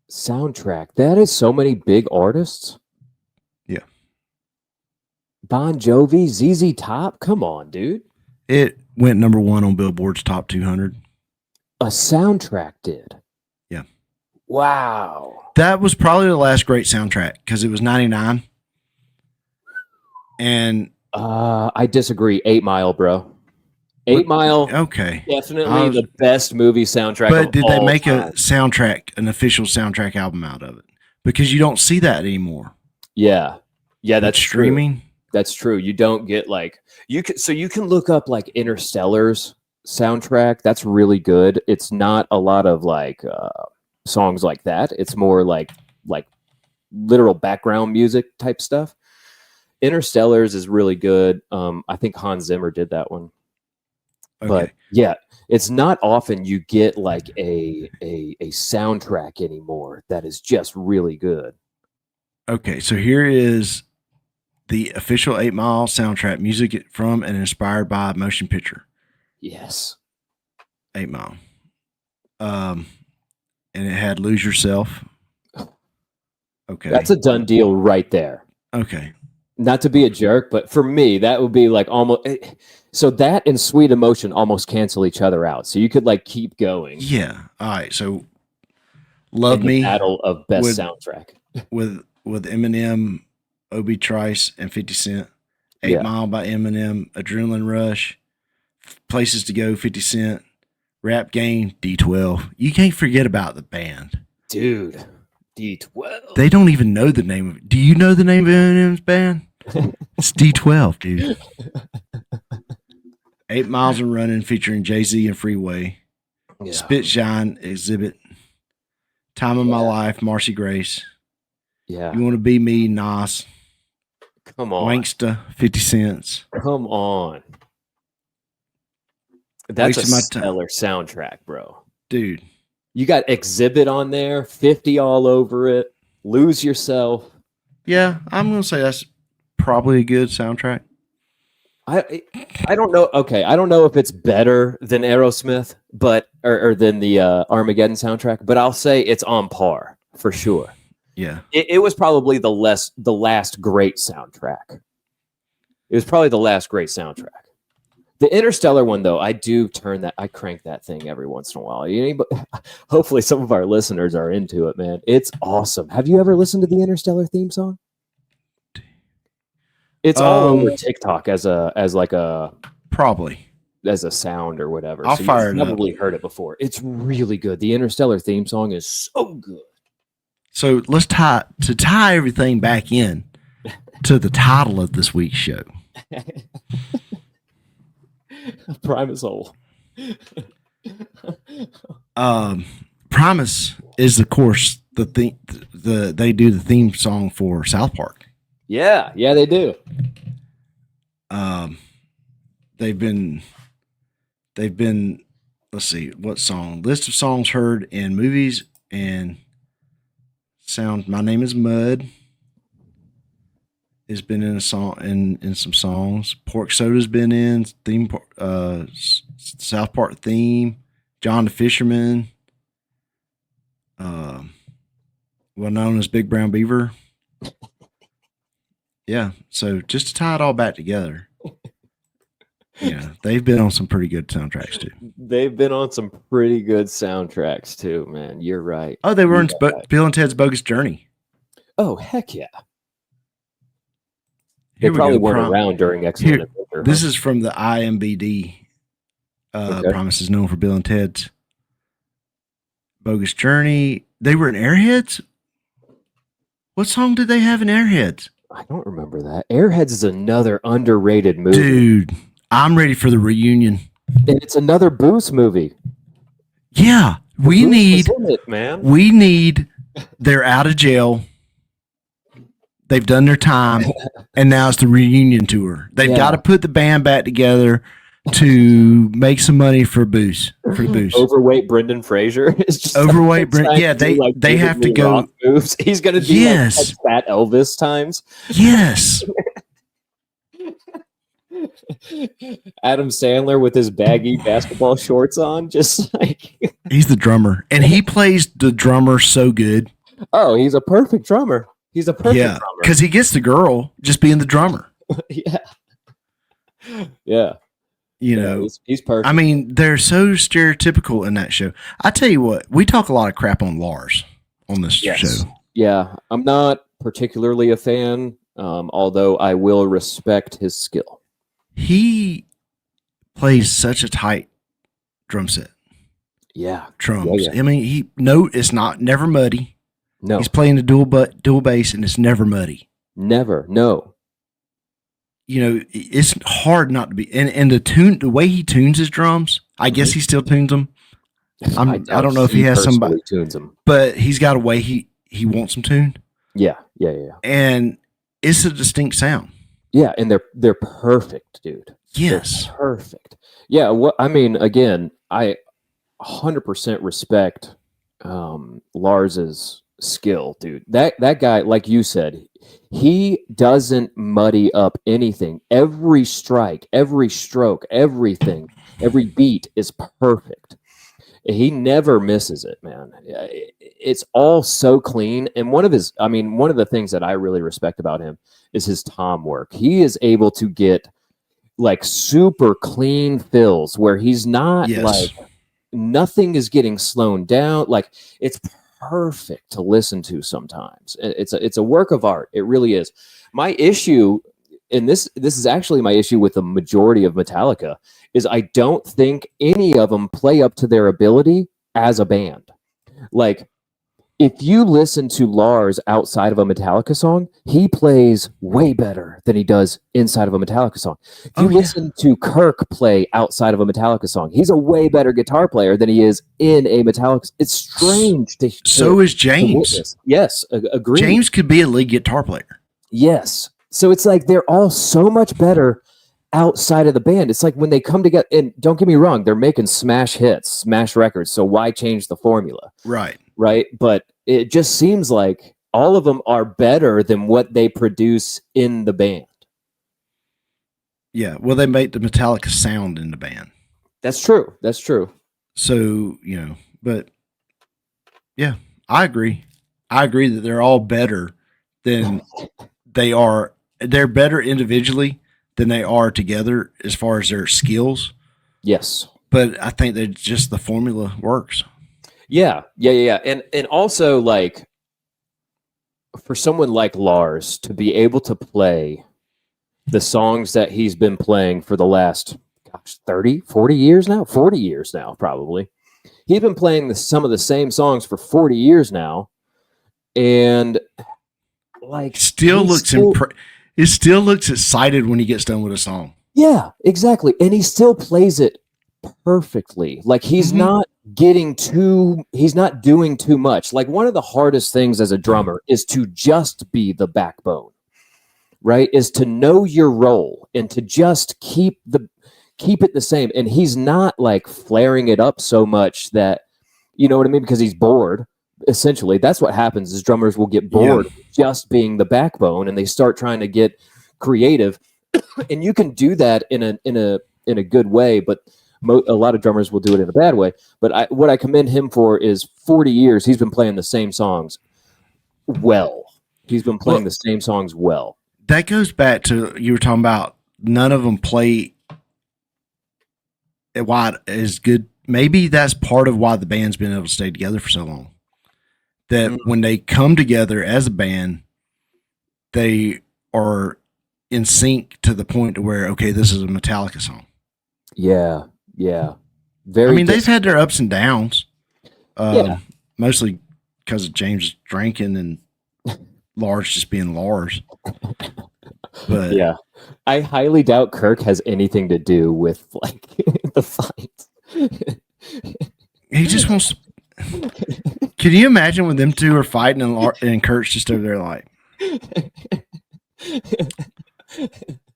soundtrack. That is so many big artists. Yeah. Bon Jovi, ZZ Top. Come on, dude. It went number 1 on Billboard's Top 200. A soundtrack did. Yeah. Wow. That was probably the last great soundtrack because it was 99. And I disagree. 8 Mile, bro. 8 Mile. Okay. Definitely the best movie soundtrack. But did they make time. a soundtrack, an official soundtrack album out of it? Because you don't see that anymore. Yeah. Yeah, that's streaming. True. That's true. You don't get like you can look up like Interstellar's soundtrack. That's really good. It's not a lot of like songs like that. It's more like literal background music type stuff. Interstellar's is really good. I think Hans Zimmer did that one. Okay. But yeah, it's not often you get like a soundtrack anymore that is just really good. Okay, so here is the official 8 Mile soundtrack, music from and inspired by motion picture. Yes. 8 Mile. And it had Lose Yourself. Okay. That's a done deal right there. Okay. Not to be a jerk, but for me, that would be like almost. So that and Sweet Emotion almost cancel each other out. So you could like keep going. Yeah. All right. So Love Me. Battle of best soundtrack. With Eminem, Obi Trice, and 50 Cent. 8 Mile by Eminem. Adrenaline Rush. Places to Go, 50 Cent. Rap Game, D12. You can't forget about the band. Dude, D12. They don't even know the name of it. Do you know the name of Eminem's band? It's D12, dude. 8 Miles and Running featuring Jay-Z and Freeway. Yeah. Spit Shine, Exhibit. Time of My Life, Marcy Grace. Yeah. You Want to Be Me, Nas. Come on. Wanksta, 50 Cents. Come on. That's a stellar soundtrack, bro. Dude. You got Exhibit on there, 50 all over it. Lose Yourself. Yeah, I'm going to say that's probably a good soundtrack. I don't know. Okay, I don't know if it's better than Aerosmith, but or than the Armageddon soundtrack, but I'll say it's on par for sure. Yeah, it was probably the last great soundtrack. It was probably the last great soundtrack. The Interstellar one, though, I crank that thing every once in a while. Hopefully, some of our listeners are into it, man. It's awesome. Have you ever listened to the Interstellar theme song? It's all over TikTok as a sound or whatever. I'll fire it up. You've probably heard it before. It's really good. The Interstellar theme song is so good. So let's tie everything back in to the title of this week's show. Primus hole. Primus is, of course, they do the theme song for South Park. Yeah, they do. They've been. Let's see what song. List of songs heard in movies and sound. My Name Is Mud. Has been in a song in some songs. Pork Soda's been in theme. South Park theme. John the Fisherman. Well known as Big Brown Beaver. Yeah, so just to tie it all back together, they've been on some pretty good soundtracks too. They've been on some pretty good soundtracks too, man. You're right. Oh, they were in Bill and Ted's Bogus Journey. Oh, heck yeah. They probably weren't around during Excellent Adventure. This is from the IMBD. Primus is known for Bill and Ted's Bogus Journey. They were in Airheads? What song did they have in Airheads? I don't remember that. Airheads is another underrated movie. Dude, I'm ready for the reunion. And it's another Booth movie. Yeah, we Booth need was in it, man. they're out of jail. They've done their time, and now it's the reunion tour. They've got to put the band back together to make some money for Boost. Overweight Brendan Fraser is just Overweight Brendan. Yeah, they have to go. Moves. He's going to do like Fat Elvis times. Yes. Adam Sandler with his baggy basketball shorts on, just like he's the drummer, and he plays the drummer so good. Oh, he's a perfect drummer. He's a perfect drummer because he gets the girl just being the drummer. Yeah. You know, he's perfect. I mean, they're so stereotypical in that show. I tell you what, we talk a lot of crap on Lars on this show. Yeah, I'm not particularly a fan, although I will respect his skill. He plays such a tight drum set. Yeah, drums. I mean, it's never muddy. No, he's playing the dual bass, and it's never muddy. Never, no. You know, it's hard not to be. And the way he tunes his drums, I guess he still tunes them. I don't know if he has somebody tunes them, but he's got a way he wants them tuned. Yeah. And it's a distinct sound. Yeah, and they're perfect, dude. Yes, they're perfect. Yeah, what I mean, again, I 100% respect Lars's skill, dude. That guy, like you said, he doesn't muddy up anything. Every strike, every stroke, everything, every beat is perfect. He never misses it, man. It's all so clean. And one of the things that I really respect about him is his tom work. He is able to get like super clean fills where he's not like nothing is getting slowed down. Like it's perfect to listen to sometimes. It's a work of art. It really is. My issue, and this is actually my issue with the majority of Metallica, is I don't think any of them play up to their ability as a band. Like, if you listen to Lars outside of a Metallica song, he plays way better than he does inside of a Metallica song. If you listen to Kirk play outside of a Metallica song, he's a way better guitar player than he is in a Metallica. It's strange to So is James. Yes, agree. James could be a lead guitar player. Yes. So it's like they're all so much better outside of the band. It's like when they come together, and don't get me wrong, they're making smash hits, smash records. So why change the formula? Right. But it just seems like all of them are better than what they produce in the band. Yeah. Well, they make the Metallica sound in the band. That's true. So, but yeah, I agree. That they're all better than they are. They're better individually than they are together as far as their skills. Yes. But I think that just the formula works. Yeah. And also, like, for someone like Lars to be able to play the songs that he's been playing for the last 40 years now, probably. He's been playing some of the same songs for 40 years now. And like, it still looks excited when he gets done with a song. Yeah, exactly. And he still plays it perfectly. Like he's not doing too much. Like one of the hardest things as a drummer is to just be the backbone, right? Is to know your role and to just keep it the same. And he's not like flaring it up so much that, you know what I mean? Because he's bored. Essentially, that's what happens is drummers will get bored just being the backbone and they start trying to get creative. And you can do that in a good way, but a lot of drummers will do it in a bad way. But what I commend him for is 40 years he's been playing the same songs well. He's been playing the same songs well. That goes back to you were talking about none of them play why is good. Maybe that's part of why the band's been able to stay together for so long. That when they come together as a band, they are in sync to the point to where, okay, this is a Metallica song. Yeah. They've had their ups and downs, mostly because of James drinking and Lars just being Lars. But Yeah, I highly doubt Kirk has anything to do with like the fight. he just wants to. Can you imagine when them two are fighting and Kurt's just over there like.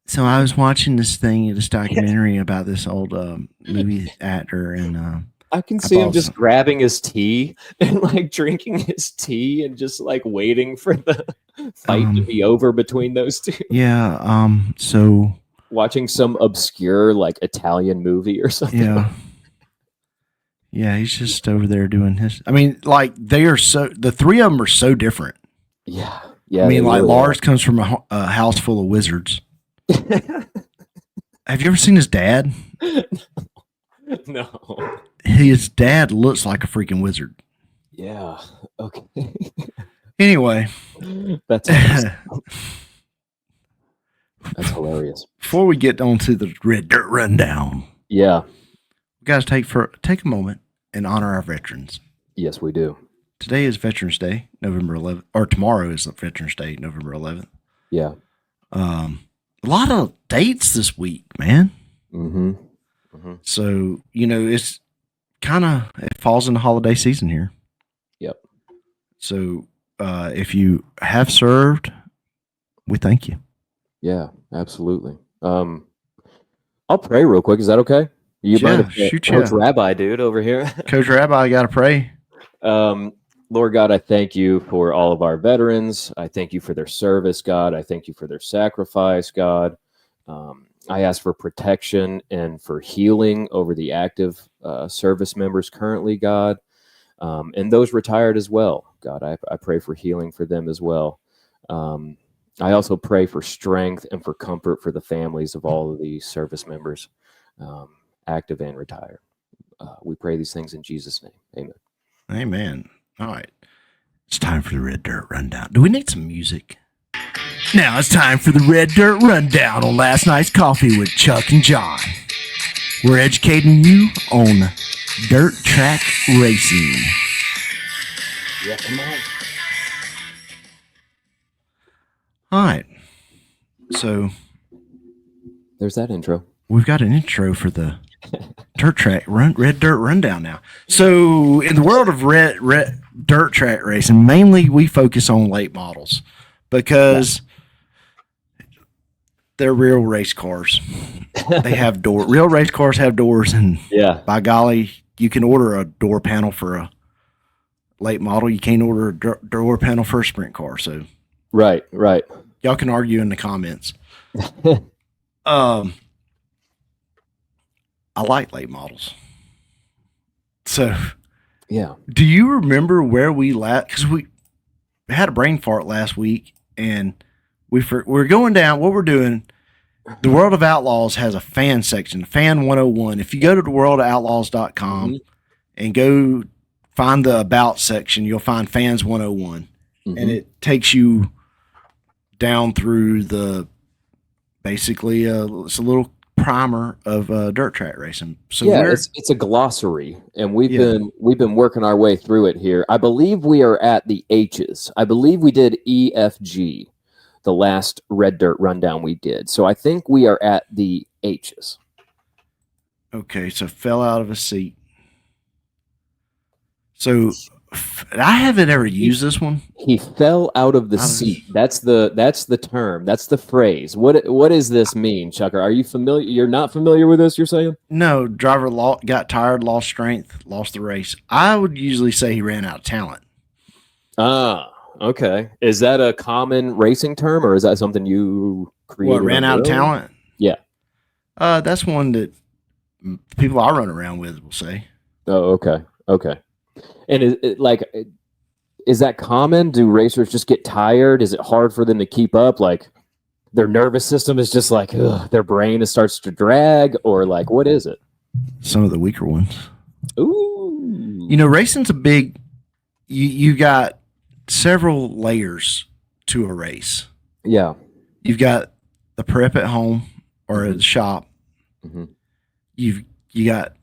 So I was watching this documentary about this old movie actor, and I can see him just grabbing his tea and like drinking his tea and just like waiting for the fight to be over between those two. Yeah. So watching some obscure like Italian movie or something. Yeah. Yeah, he's just over there doing his. I mean, like the three of them are so different. Yeah. Yeah. I mean, like Lars comes from a house full of wizards. Have you ever seen his dad? No. His dad looks like a freaking wizard. Yeah. Okay. Anyway, that's awesome. That's hilarious. Before we get on to the Red Dirt Rundown, yeah, we got to take a moment and honor our veterans. Yes, we do. Today is Veterans Day, November 11th, or tomorrow is Veterans Day, November 11th. Yeah. A lot of dates this week, man. Mm-hmm. Mm-hmm. So, it's it falls in the holiday season here. Yep. So, if you have served, we thank you. Yeah, absolutely. I'll pray real quick. Is that okay? You mind if Coach Rabbi dude over here? Coach Rabbi, I got to pray. Lord God, I thank you for all of our veterans. I thank you for their service, God. I thank you for their sacrifice, God. I ask for protection and for healing over the active service members currently, God, and those retired as well. God, I pray for healing for them as well. I also pray for strength and for comfort for the families of all of the service members, active and retired. We pray these things in Jesus' name. Amen. Amen. All right. It's time for the Red Dirt Rundown. Do we need some music? Now it's time for the Red Dirt Rundown on last night's coffee with Chuck and Jon. We're educating you on dirt track racing. Yeah, come on. All right. So there's that intro. We've got an intro for the Red Dirt Rundown now. So in the world of red dirt track racing, mainly we focus on late models because they're real race cars. They have real race cars have doors, and by golly, you can order a door panel for a late model. You can't order a door panel for a sprint car. So right. Y'all can argue in the comments. I like late models. So, do you remember where we because we had a brain fart last week, and we're going down. What we're doing, the World of Outlaws has a fan section, Fan 101. If you go to the worldofoutlaws.com and go find the About section, you'll find Fans 101, and it takes you down through basically it's a little primer of dirt track racing. So it's a glossary, and we've been working our way through it here. I believe we are at the H's. I believe we did EFG, the last Red Dirt Rundown we did. So I think we are at the H's. Okay, so fell out of a seat. So I haven't ever used this one. He fell out of the seat. That's the term. That's the phrase. What does this mean, Chucker? Are you familiar? You're not familiar with this, you're saying? No, driver got tired, lost strength, lost the race. I would usually say he ran out of talent. Ah, okay. Is that a common racing term, or is that something you created? What, ran out of talent? Yeah. That's one that people I run around with will say. Oh, okay. And is that common? Do racers just get tired? Is it hard for them to keep up? Like their nervous system is just like their brain starts to drag, or like what is it? Some of the weaker ones. Ooh. Racing's a big. You got several layers to a race. Yeah. You've got the prep at home or at the shop. You got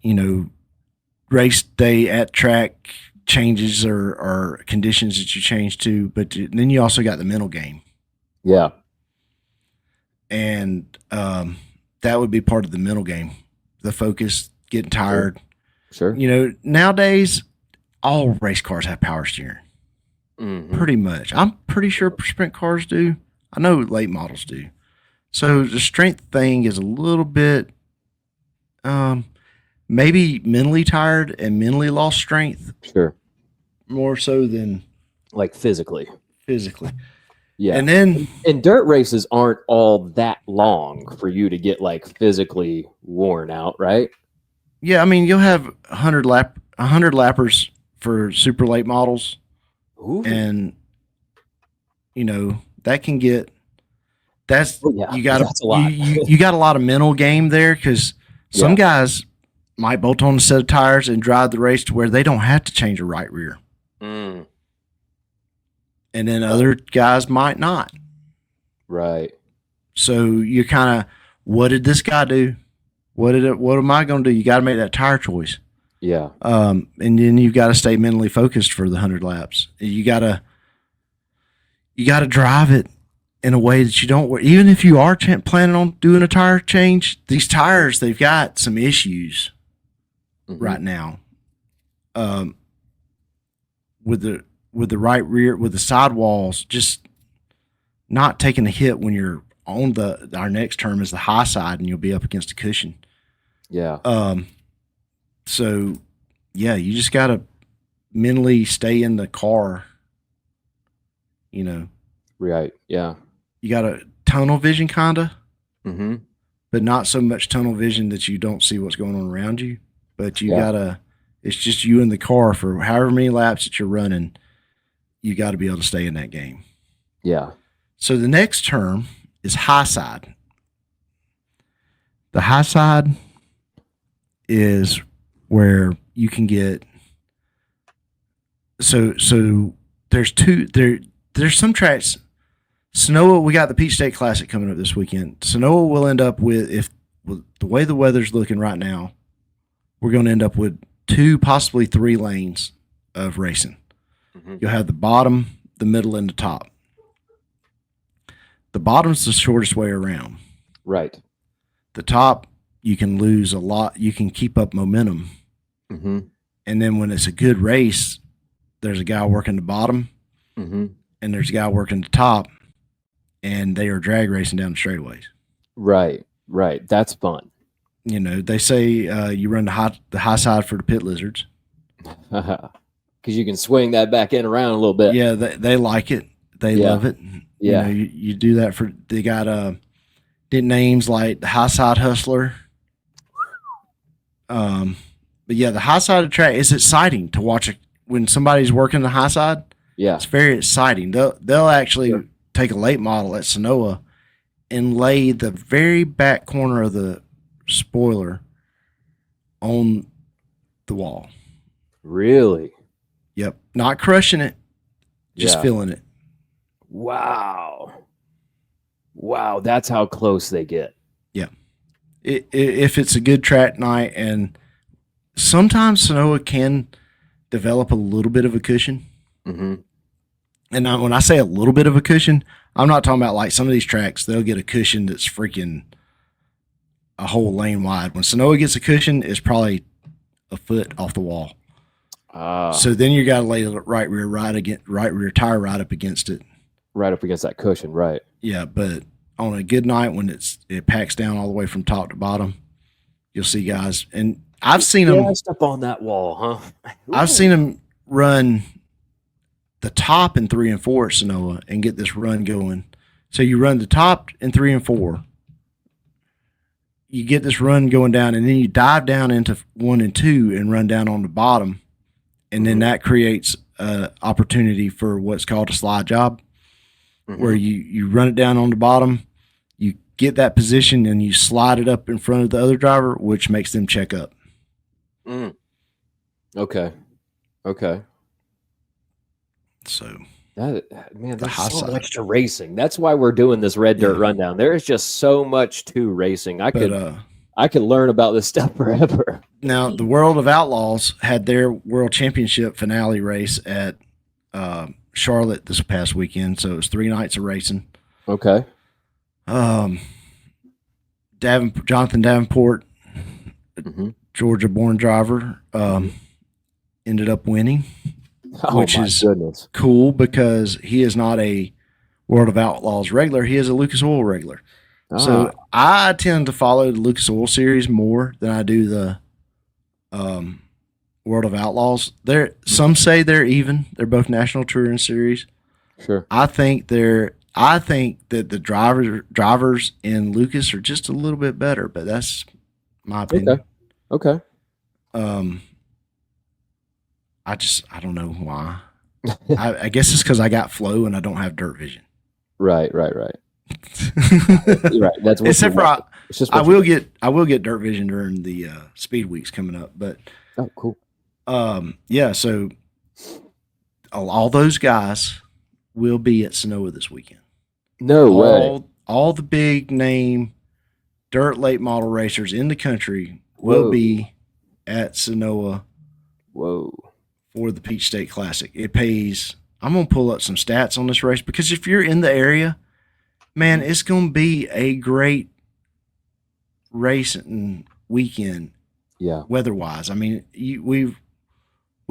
race day at track, changes or conditions that you change to, but then you also got the mental game. Yeah. And that would be part of the mental game. The focus, getting tired. Sure. You know, nowadays, all race cars have power steering. Mm-hmm. Pretty much. I'm pretty sure sprint cars do. I know late models do. So the strength thing is a little bit maybe mentally tired and mentally lost strength. Sure. More so than Like physically. Yeah. And then dirt races aren't all that long for you to get like physically worn out, right? Yeah, I mean, you'll have 100 lappers for super late models. Ooh. And you know, that can get you got that's a lot. you got a lot of mental game there, because some guys might bolt on a set of tires and drive the race to where they don't have to change a right rear. Mm. And then other guys might not. Right. So you're kind of, what did this guy do? What am I going to do? You got to make that tire choice. Yeah. And then you've got to stay mentally focused for the 100 laps. You got to drive it in a way that you don't, even if you are planning on doing a tire change, these tires, they've got some issues right now. With the right rear, with the sidewalls, just not taking a hit when you're on our next term is the high side, and you'll be up against a cushion. Yeah. So yeah, you just got to mentally stay in the car, you know. Right. Yeah. You got a tunnel vision kinda, mm-hmm. but not so much tunnel vision that you don't see what's going on around you, but you gotta, it's just you in the car for however many laps that you're running. You got to be able to stay in that game. Yeah. So the next term is high side. The high side is where you can get. So there's there's some tracks. Sonoma, we got the Peach State Classic coming up this weekend. Sonoma will end up with the way the weather's looking right now, we're going to end up with 2, possibly 3 lanes of racing. Mm-hmm. You'll have the bottom, the middle, and the top. The bottom's the shortest way around. Right. The top, you can lose a lot. You can keep up momentum. Mm-hmm. And then when it's a good race, there's a guy working the bottom, mm-hmm. and there's a guy working the top, and they are drag racing down the straightaways. Right. Right. That's fun. You know, they say you run the high side for the pit lizards. Because you can swing that back end around a little bit. Yeah, they like it. They love it. Yeah. You know, you do that for, they got did names like the high side hustler. But yeah, the high side of the track is exciting to watch when somebody's working the high side. Yeah. It's very exciting. They'll actually take a late model at Sonoma and lay the very back corner of the spoiler on the wall. Really? Yep. Not crushing it, just feeling it. Wow. Wow, that's how close they get. Yeah. If it's a good track night, and sometimes Sonoma can develop a little bit of a cushion. Mm-hmm. And when I say a little bit of a cushion, I'm not talking about like some of these tracks, they'll get a cushion that's freaking a whole lane wide. When Sonoma gets a cushion, it's probably a foot off the wall. So then you got to lay the right rear tire right up against it. Right up against that cushion, right. Yeah, but on a good night when it packs down all the way from top to bottom, you'll see guys, and I've seen them up on that wall, huh? I've seen them run the top in 3 and 4 at Sonoma and get this run going. So you run the top in 3 and 4, you get this run going down, and then you dive down into 1 and 2 and run down on the bottom, and then that creates an opportunity for what's called a slide job. Where you run it down on the bottom, you get that position, and you slide it up in front of the other driver, which makes them check up. Okay. So there's so much to racing. That's why we're doing this red dirt rundown. There is just so much to racing. I could learn about this stuff forever. Now, the World of Outlaws had their World Championship finale race at Charlotte this past weekend, so it was 3 nights of racing. Okay. Jonathan Davenport, Georgia-born driver, ended up winning, which is cool because he is not a World of Outlaws regular. He is a Lucas Oil regular. So I tend to follow the Lucas Oil series more than I do the World of Outlaws. Some say they're even. They're both national touring series. Sure. I think that the drivers in Lucas are just a little bit better, but that's my opinion. Okay. I don't know why. I guess it's because I got flow and I don't have dirt vision. Right. Right. That's what except for I will get dirt vision during the speed weeks coming up. But cool. Yeah. So all those guys will be at Sonoa this weekend. No way. All the big name dirt late model racers in the country will be at Sonoa. Whoa. For the Peach State Classic. It pays. I'm going to pull up some stats on this race because if you're in the area, man, it's going to be a great racing weekend. Yeah. Weather-wise. I mean, we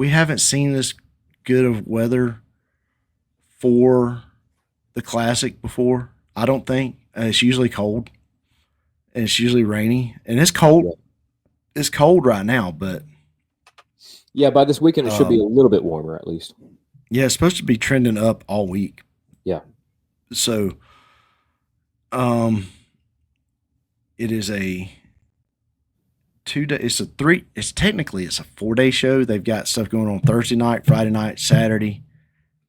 haven't seen this good of weather for the Classic before, I don't think. It's usually cold and it's usually rainy and it's cold. Yeah. It's cold right now, but yeah, by this weekend, it should be a little bit warmer at least. Yeah, it's supposed to be trending up all week. Yeah. So, it is a 2-day, it's a 4-day show. They've got stuff going on Thursday night, Friday night, Saturday,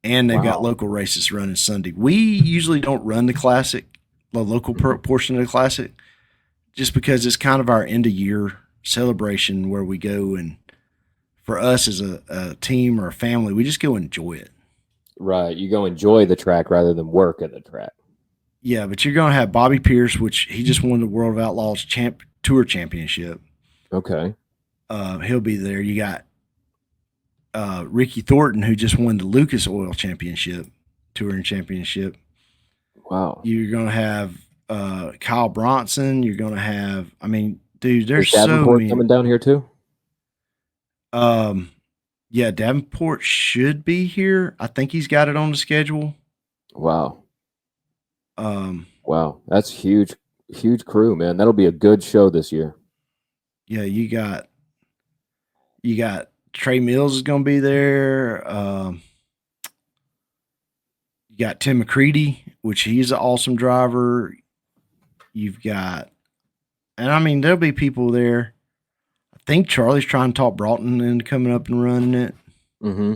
and they've got local races running Sunday. We usually don't run the Classic, the local portion of the Classic, just because it's kind of our end of year celebration where we go and for us as a team or a family, we just go enjoy it. Right. You go enjoy the track rather than work at the track. Yeah, but you're going to have Bobby Pierce, which he just won the World of Outlaws Tour Championship. Okay. He'll be there. You got Ricky Thornton, who just won the Lucas Oil Championship, Touring Championship. Wow. You're going to have Kyle Bronson. You're going to have, I mean, dude, there's so many. Coming down here too? Yeah, Davenport should be here. I think he's got it on the schedule. Wow. Wow. That's huge crew, man. That'll be a good show this year. Yeah, you got Trey Mills is going to be there. You got Tim McCready, which he's an awesome driver. You've got, and I mean, there'll be people there. I think Charlie's trying to talk Broughton into coming up and running it. Mm-hmm.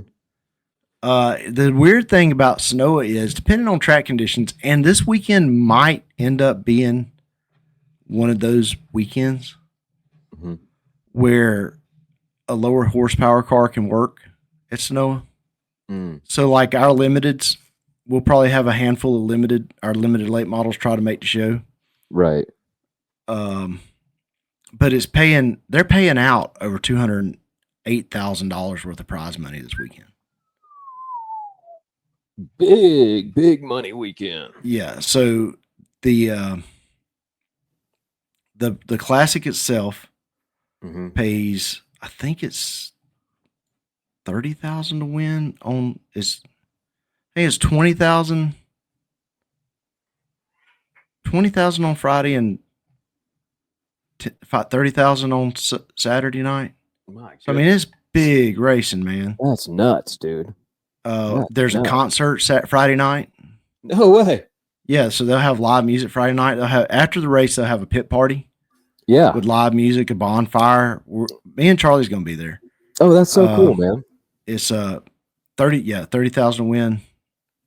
The weird thing about Sonoa is, depending on track conditions, and this weekend might end up being one of those weekends where a lower horsepower car can work at Sonoa. So, like our limiteds, we'll probably have a handful of our limited late models try to make the show. Right. But they're paying out over $208,000 worth of prize money this weekend. Big money weekend. Yeah. So the Classic itself pays, I think it's $30,000 to win on it's $20,000 on Friday and $30,000 on Saturday night. So, I mean, it's big racing, man. That's nuts, dude. There's a concert Friday night. No way. Yeah, so they'll have live music Friday night. They'll have, after the race, they'll have a pit party. Yeah, with live music, a bonfire. Me and Charlie's gonna be there. Oh, that's so cool, man. It's $30,000 win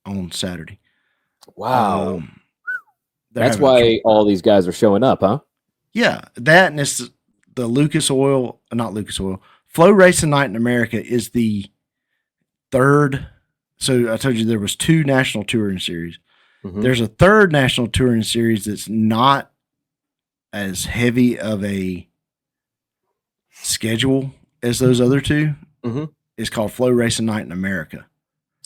on Saturday. Wow. That's why all these guys are showing up, huh? Yeah, that, and it's the not Lucas Oil. Flow Racing Night in America is the third. So I told you there was 2 national touring series. There's a third national touring series that's not as heavy of a schedule as those other two. Mm-hmm. It's called Flow Racing Night in America.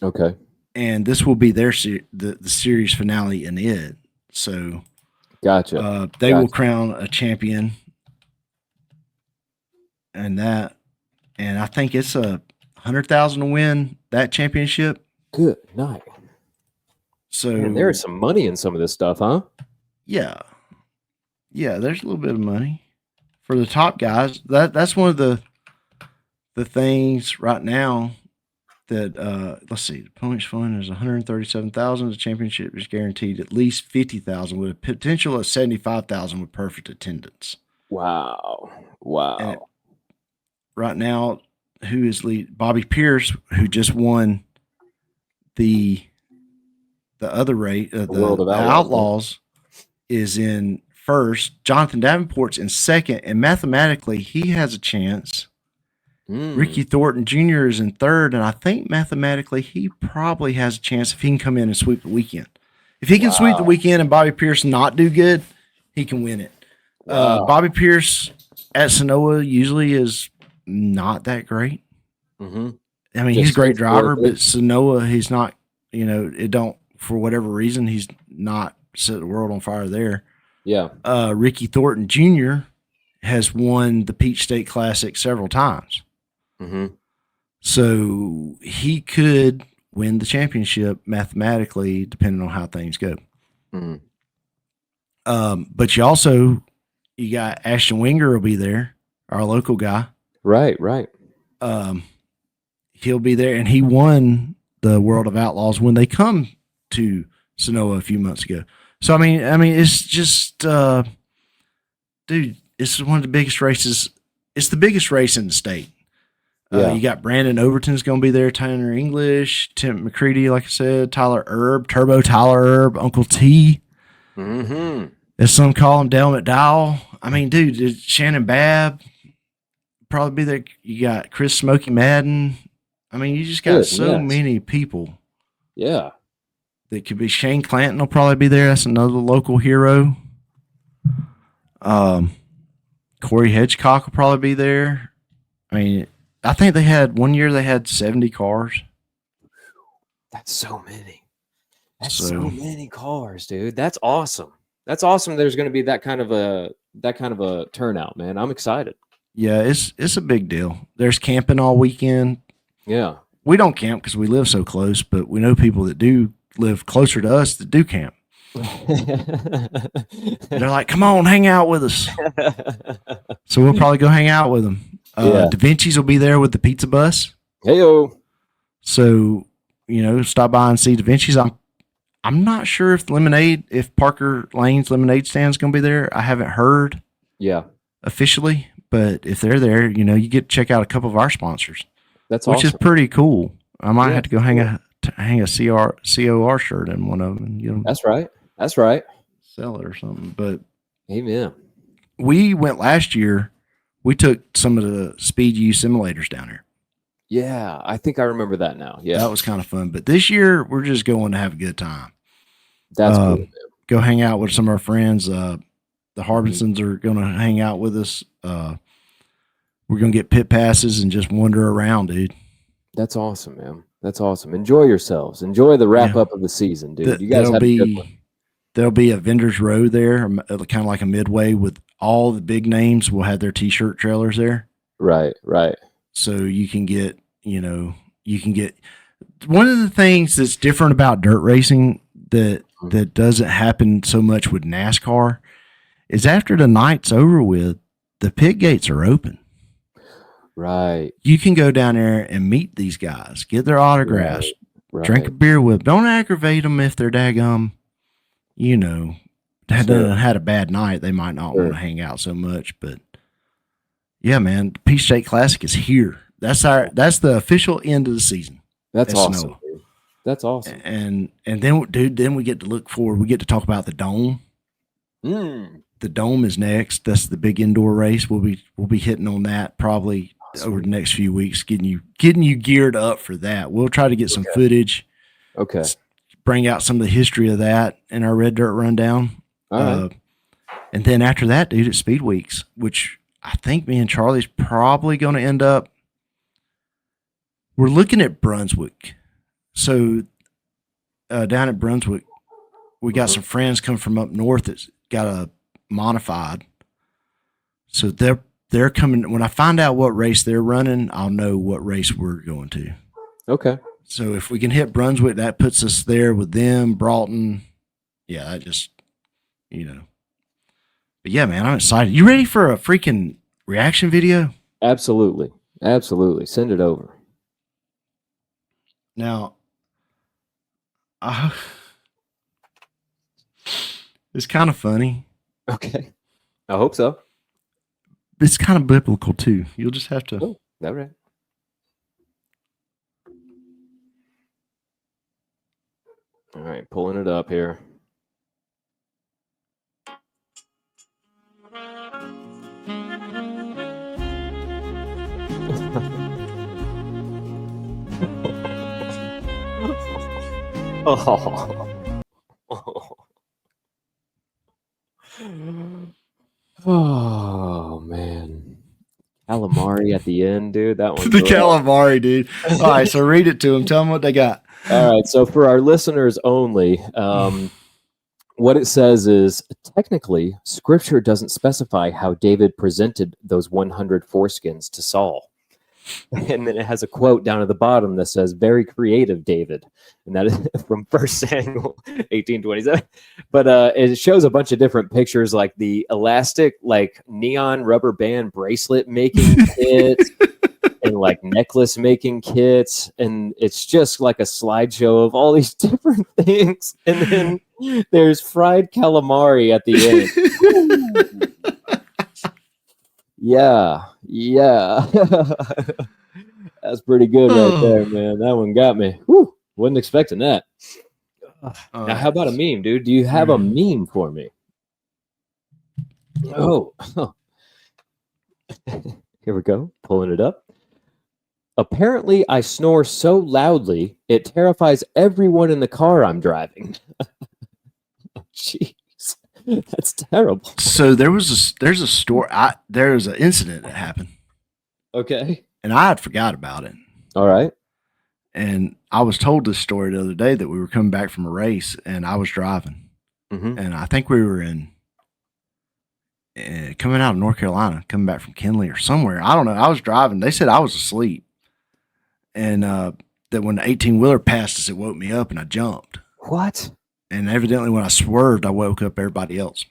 Okay. And this will be their the series finale in it. So Gotcha. they will crown a champion and I think it's $100,000 to win that championship. Good night. So Man, there's some money in some of this stuff, huh? Yeah. Yeah, there's a little bit of money for the top guys. That's one of the things right now that let's see, the points fund is 137,000. The championship is guaranteed at least 50,000 with a potential of 75,000 with perfect attendance. Wow. And right now, who is lead? Bobby Pierce, who just won the other race, the World of Outlaws, is in first. Jonathan Davenport's in second, and mathematically, he has a chance. Ricky Thornton Jr. is in third, and I think mathematically he probably has a chance if he can come in and sweep the weekend. If he can sweep the weekend and Bobby Pierce not do good, he can win it. Bobby Pierce at Sonoa usually is not that great. Mm-hmm. I mean, he's a great driver, but Sonoa, he's not, it don't, for whatever reason, he's not set the world on fire there. Yeah. Ricky Thornton Jr. has won the Peach State Classic several times. Mm-hmm. So he could win the championship mathematically, depending on how things go. Mm-hmm. But you got Ashton Winger will be there, our local guy. Right. He'll be there, and he won the World of Outlaws when they come to Sonoa a few months ago. So I mean, it's just, dude, it's one of the biggest races. It's the biggest race in the state. You got Brandon Overton's going to be there, Tanner English, Tim McCready, like I said, Tyler Erb, Turbo Tyler Erb, Uncle T. Mm-hmm. As some call him, Dale McDowell. I mean, dude, Shannon Babb probably be there. You got Chris Smokey Madden. I mean, you just got many people. Yeah. That could be. Shane Clanton will probably be there. That's another local hero. Corey Hedgecock will probably be there. I mean, I think one year they had 70 cars. That's so many. That's so many cars, dude. That's awesome. That's awesome. There's going to be that kind of a turnout, man. I'm excited. Yeah, it's a big deal. There's camping all weekend. Yeah. We don't camp because we live so close, but we know people that do live closer to us that do camp. They're like, come on, hang out with us. So we'll probably go hang out with them. Da Vinci's will be there with the pizza bus. Heyo. So, stop by and see Da Vinci's. I'm not sure if Parker Lane's lemonade stand is going to be there. I haven't heard. Yeah. Officially, but if they're there, you get to check out a couple of our sponsors. That's which awesome. Is pretty cool. I might have to go hang a COR shirt in one of them and get them. That's right. Sell it or something. But amen. We went last year. We took some of the Speed U simulators down there. Yeah, I think I remember that now. Yeah, that was kind of fun. But this year, we're just going to have a good time. That's cool, man. Go hang out with some of our friends. The Harbinsons are going to hang out with us. We're going to get pit passes and just wander around, dude. That's awesome, man. That's awesome. Enjoy yourselves. Enjoy the wrap up of the season, dude. You guys had a good one. There'll be a vendor's row there, kind of like a midway with all the big names. Will have their T-shirt trailers there. Right. So you can get, one of the things that's different about dirt racing that doesn't happen so much with NASCAR is after the night's over with, the pit gates are open. Right. You can go down there and meet these guys, get their autographs, drink a beer with them. Don't aggravate them if they're daggum, had a bad night. They might not want to hang out so much, but yeah, man, the Peach State Classic is here. That's the official end of the season. That's awesome. That's awesome. And then, dude, then we get to look forward. We get to talk about the Dome. The Dome is next. That's the big indoor race. We'll be hitting on that probably over the next few weeks, getting you geared up for that. We'll try to get some footage. Okay. Bring out some of the history of that in our Red Dirt Rundown. All right. And then after that, dude, it's Speed Weeks, which I think me and Charlie's probably going to end up. We're looking at Brunswick. So down at Brunswick, we got some friends come from up north that's got a modified. So they're coming. When I find out what race they're running, I'll know what race we're going to. Okay. So if we can hit Brunswick, that puts us there with them, Broughton. Yeah, that just, But yeah, man, I'm excited. You ready for a freaking reaction video? Absolutely. Absolutely. Send it over. Now, it's kind of funny. Okay. I hope so. It's kind of biblical too. You'll just have to. Oh, all right. All right, pulling it up here. Oh man, calamari at the end, dude. That one. The calamari, dude. All right, so read it to them. Tell them what they got. All right, so for our listeners only, what it says is technically, Scripture doesn't specify how David presented those 100 foreskins to Saul. And then it has a quote down at the bottom that says, "Very creative, David," and that is from 1 Samuel 18:27. But it shows a bunch of different pictures, like the elastic, like neon rubber band bracelet making kit, and like necklace making kits, and it's just like a slideshow of all these different things. And then there's fried calamari at the end. Yeah. That's pretty good right there, man. That one got me. Whew. Wasn't expecting that. Now, how about a meme, dude? Do you have a meme for me? Oh. Here we go. Pulling it up. Apparently, I snore so loudly, it terrifies everyone in the car I'm driving. Jeez. That's terrible. So there's a story. There's an incident that happened. Okay. And I had forgot about it. All right. And I was told this story the other day that we were coming back from a race and I was driving. Mm-hmm. And I think we were coming out of North Carolina, coming back from Kinley or somewhere. I don't know. I was driving. They said I was asleep. And that when the 18-wheeler passed us, it woke me up and I jumped. What? And evidently when I swerved, I woke up everybody else.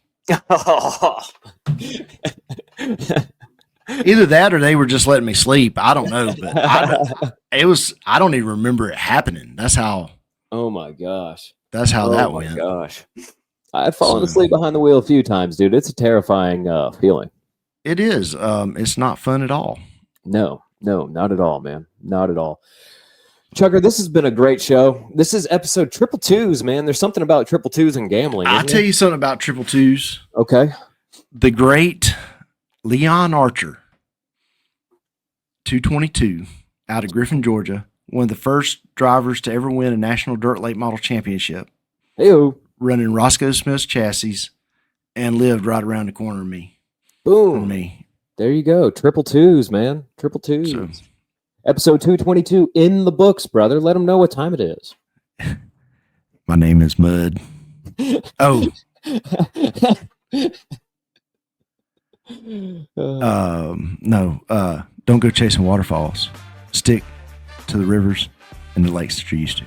Either that or they were just letting me sleep. I don't know. But I don't even remember it happening. That's how. Oh my gosh. That's how that went. Oh my gosh. I've fallen asleep behind the wheel a few times, dude. It's a terrifying feeling. It is. It's not fun at all. No, not at all, man. Not at all. Chucker, this has been a great show. This is episode 222s, man. There's something about 222s and gambling. I'll tell you something about 222s. Okay. The great Leon Archer, 222, out of Griffin, Georgia. One of the first drivers to ever win a National Dirt Late Model Championship. Ew. Running Roscoe Smith's chassis and lived right around the corner of me. Boom. From me. There you go. 222s, man. 222s. So, episode 222 in the books, brother. Let them know what time it is. My name is Mud. Oh. No. Don't go chasing waterfalls. Stick to the rivers and the lakes that you used to.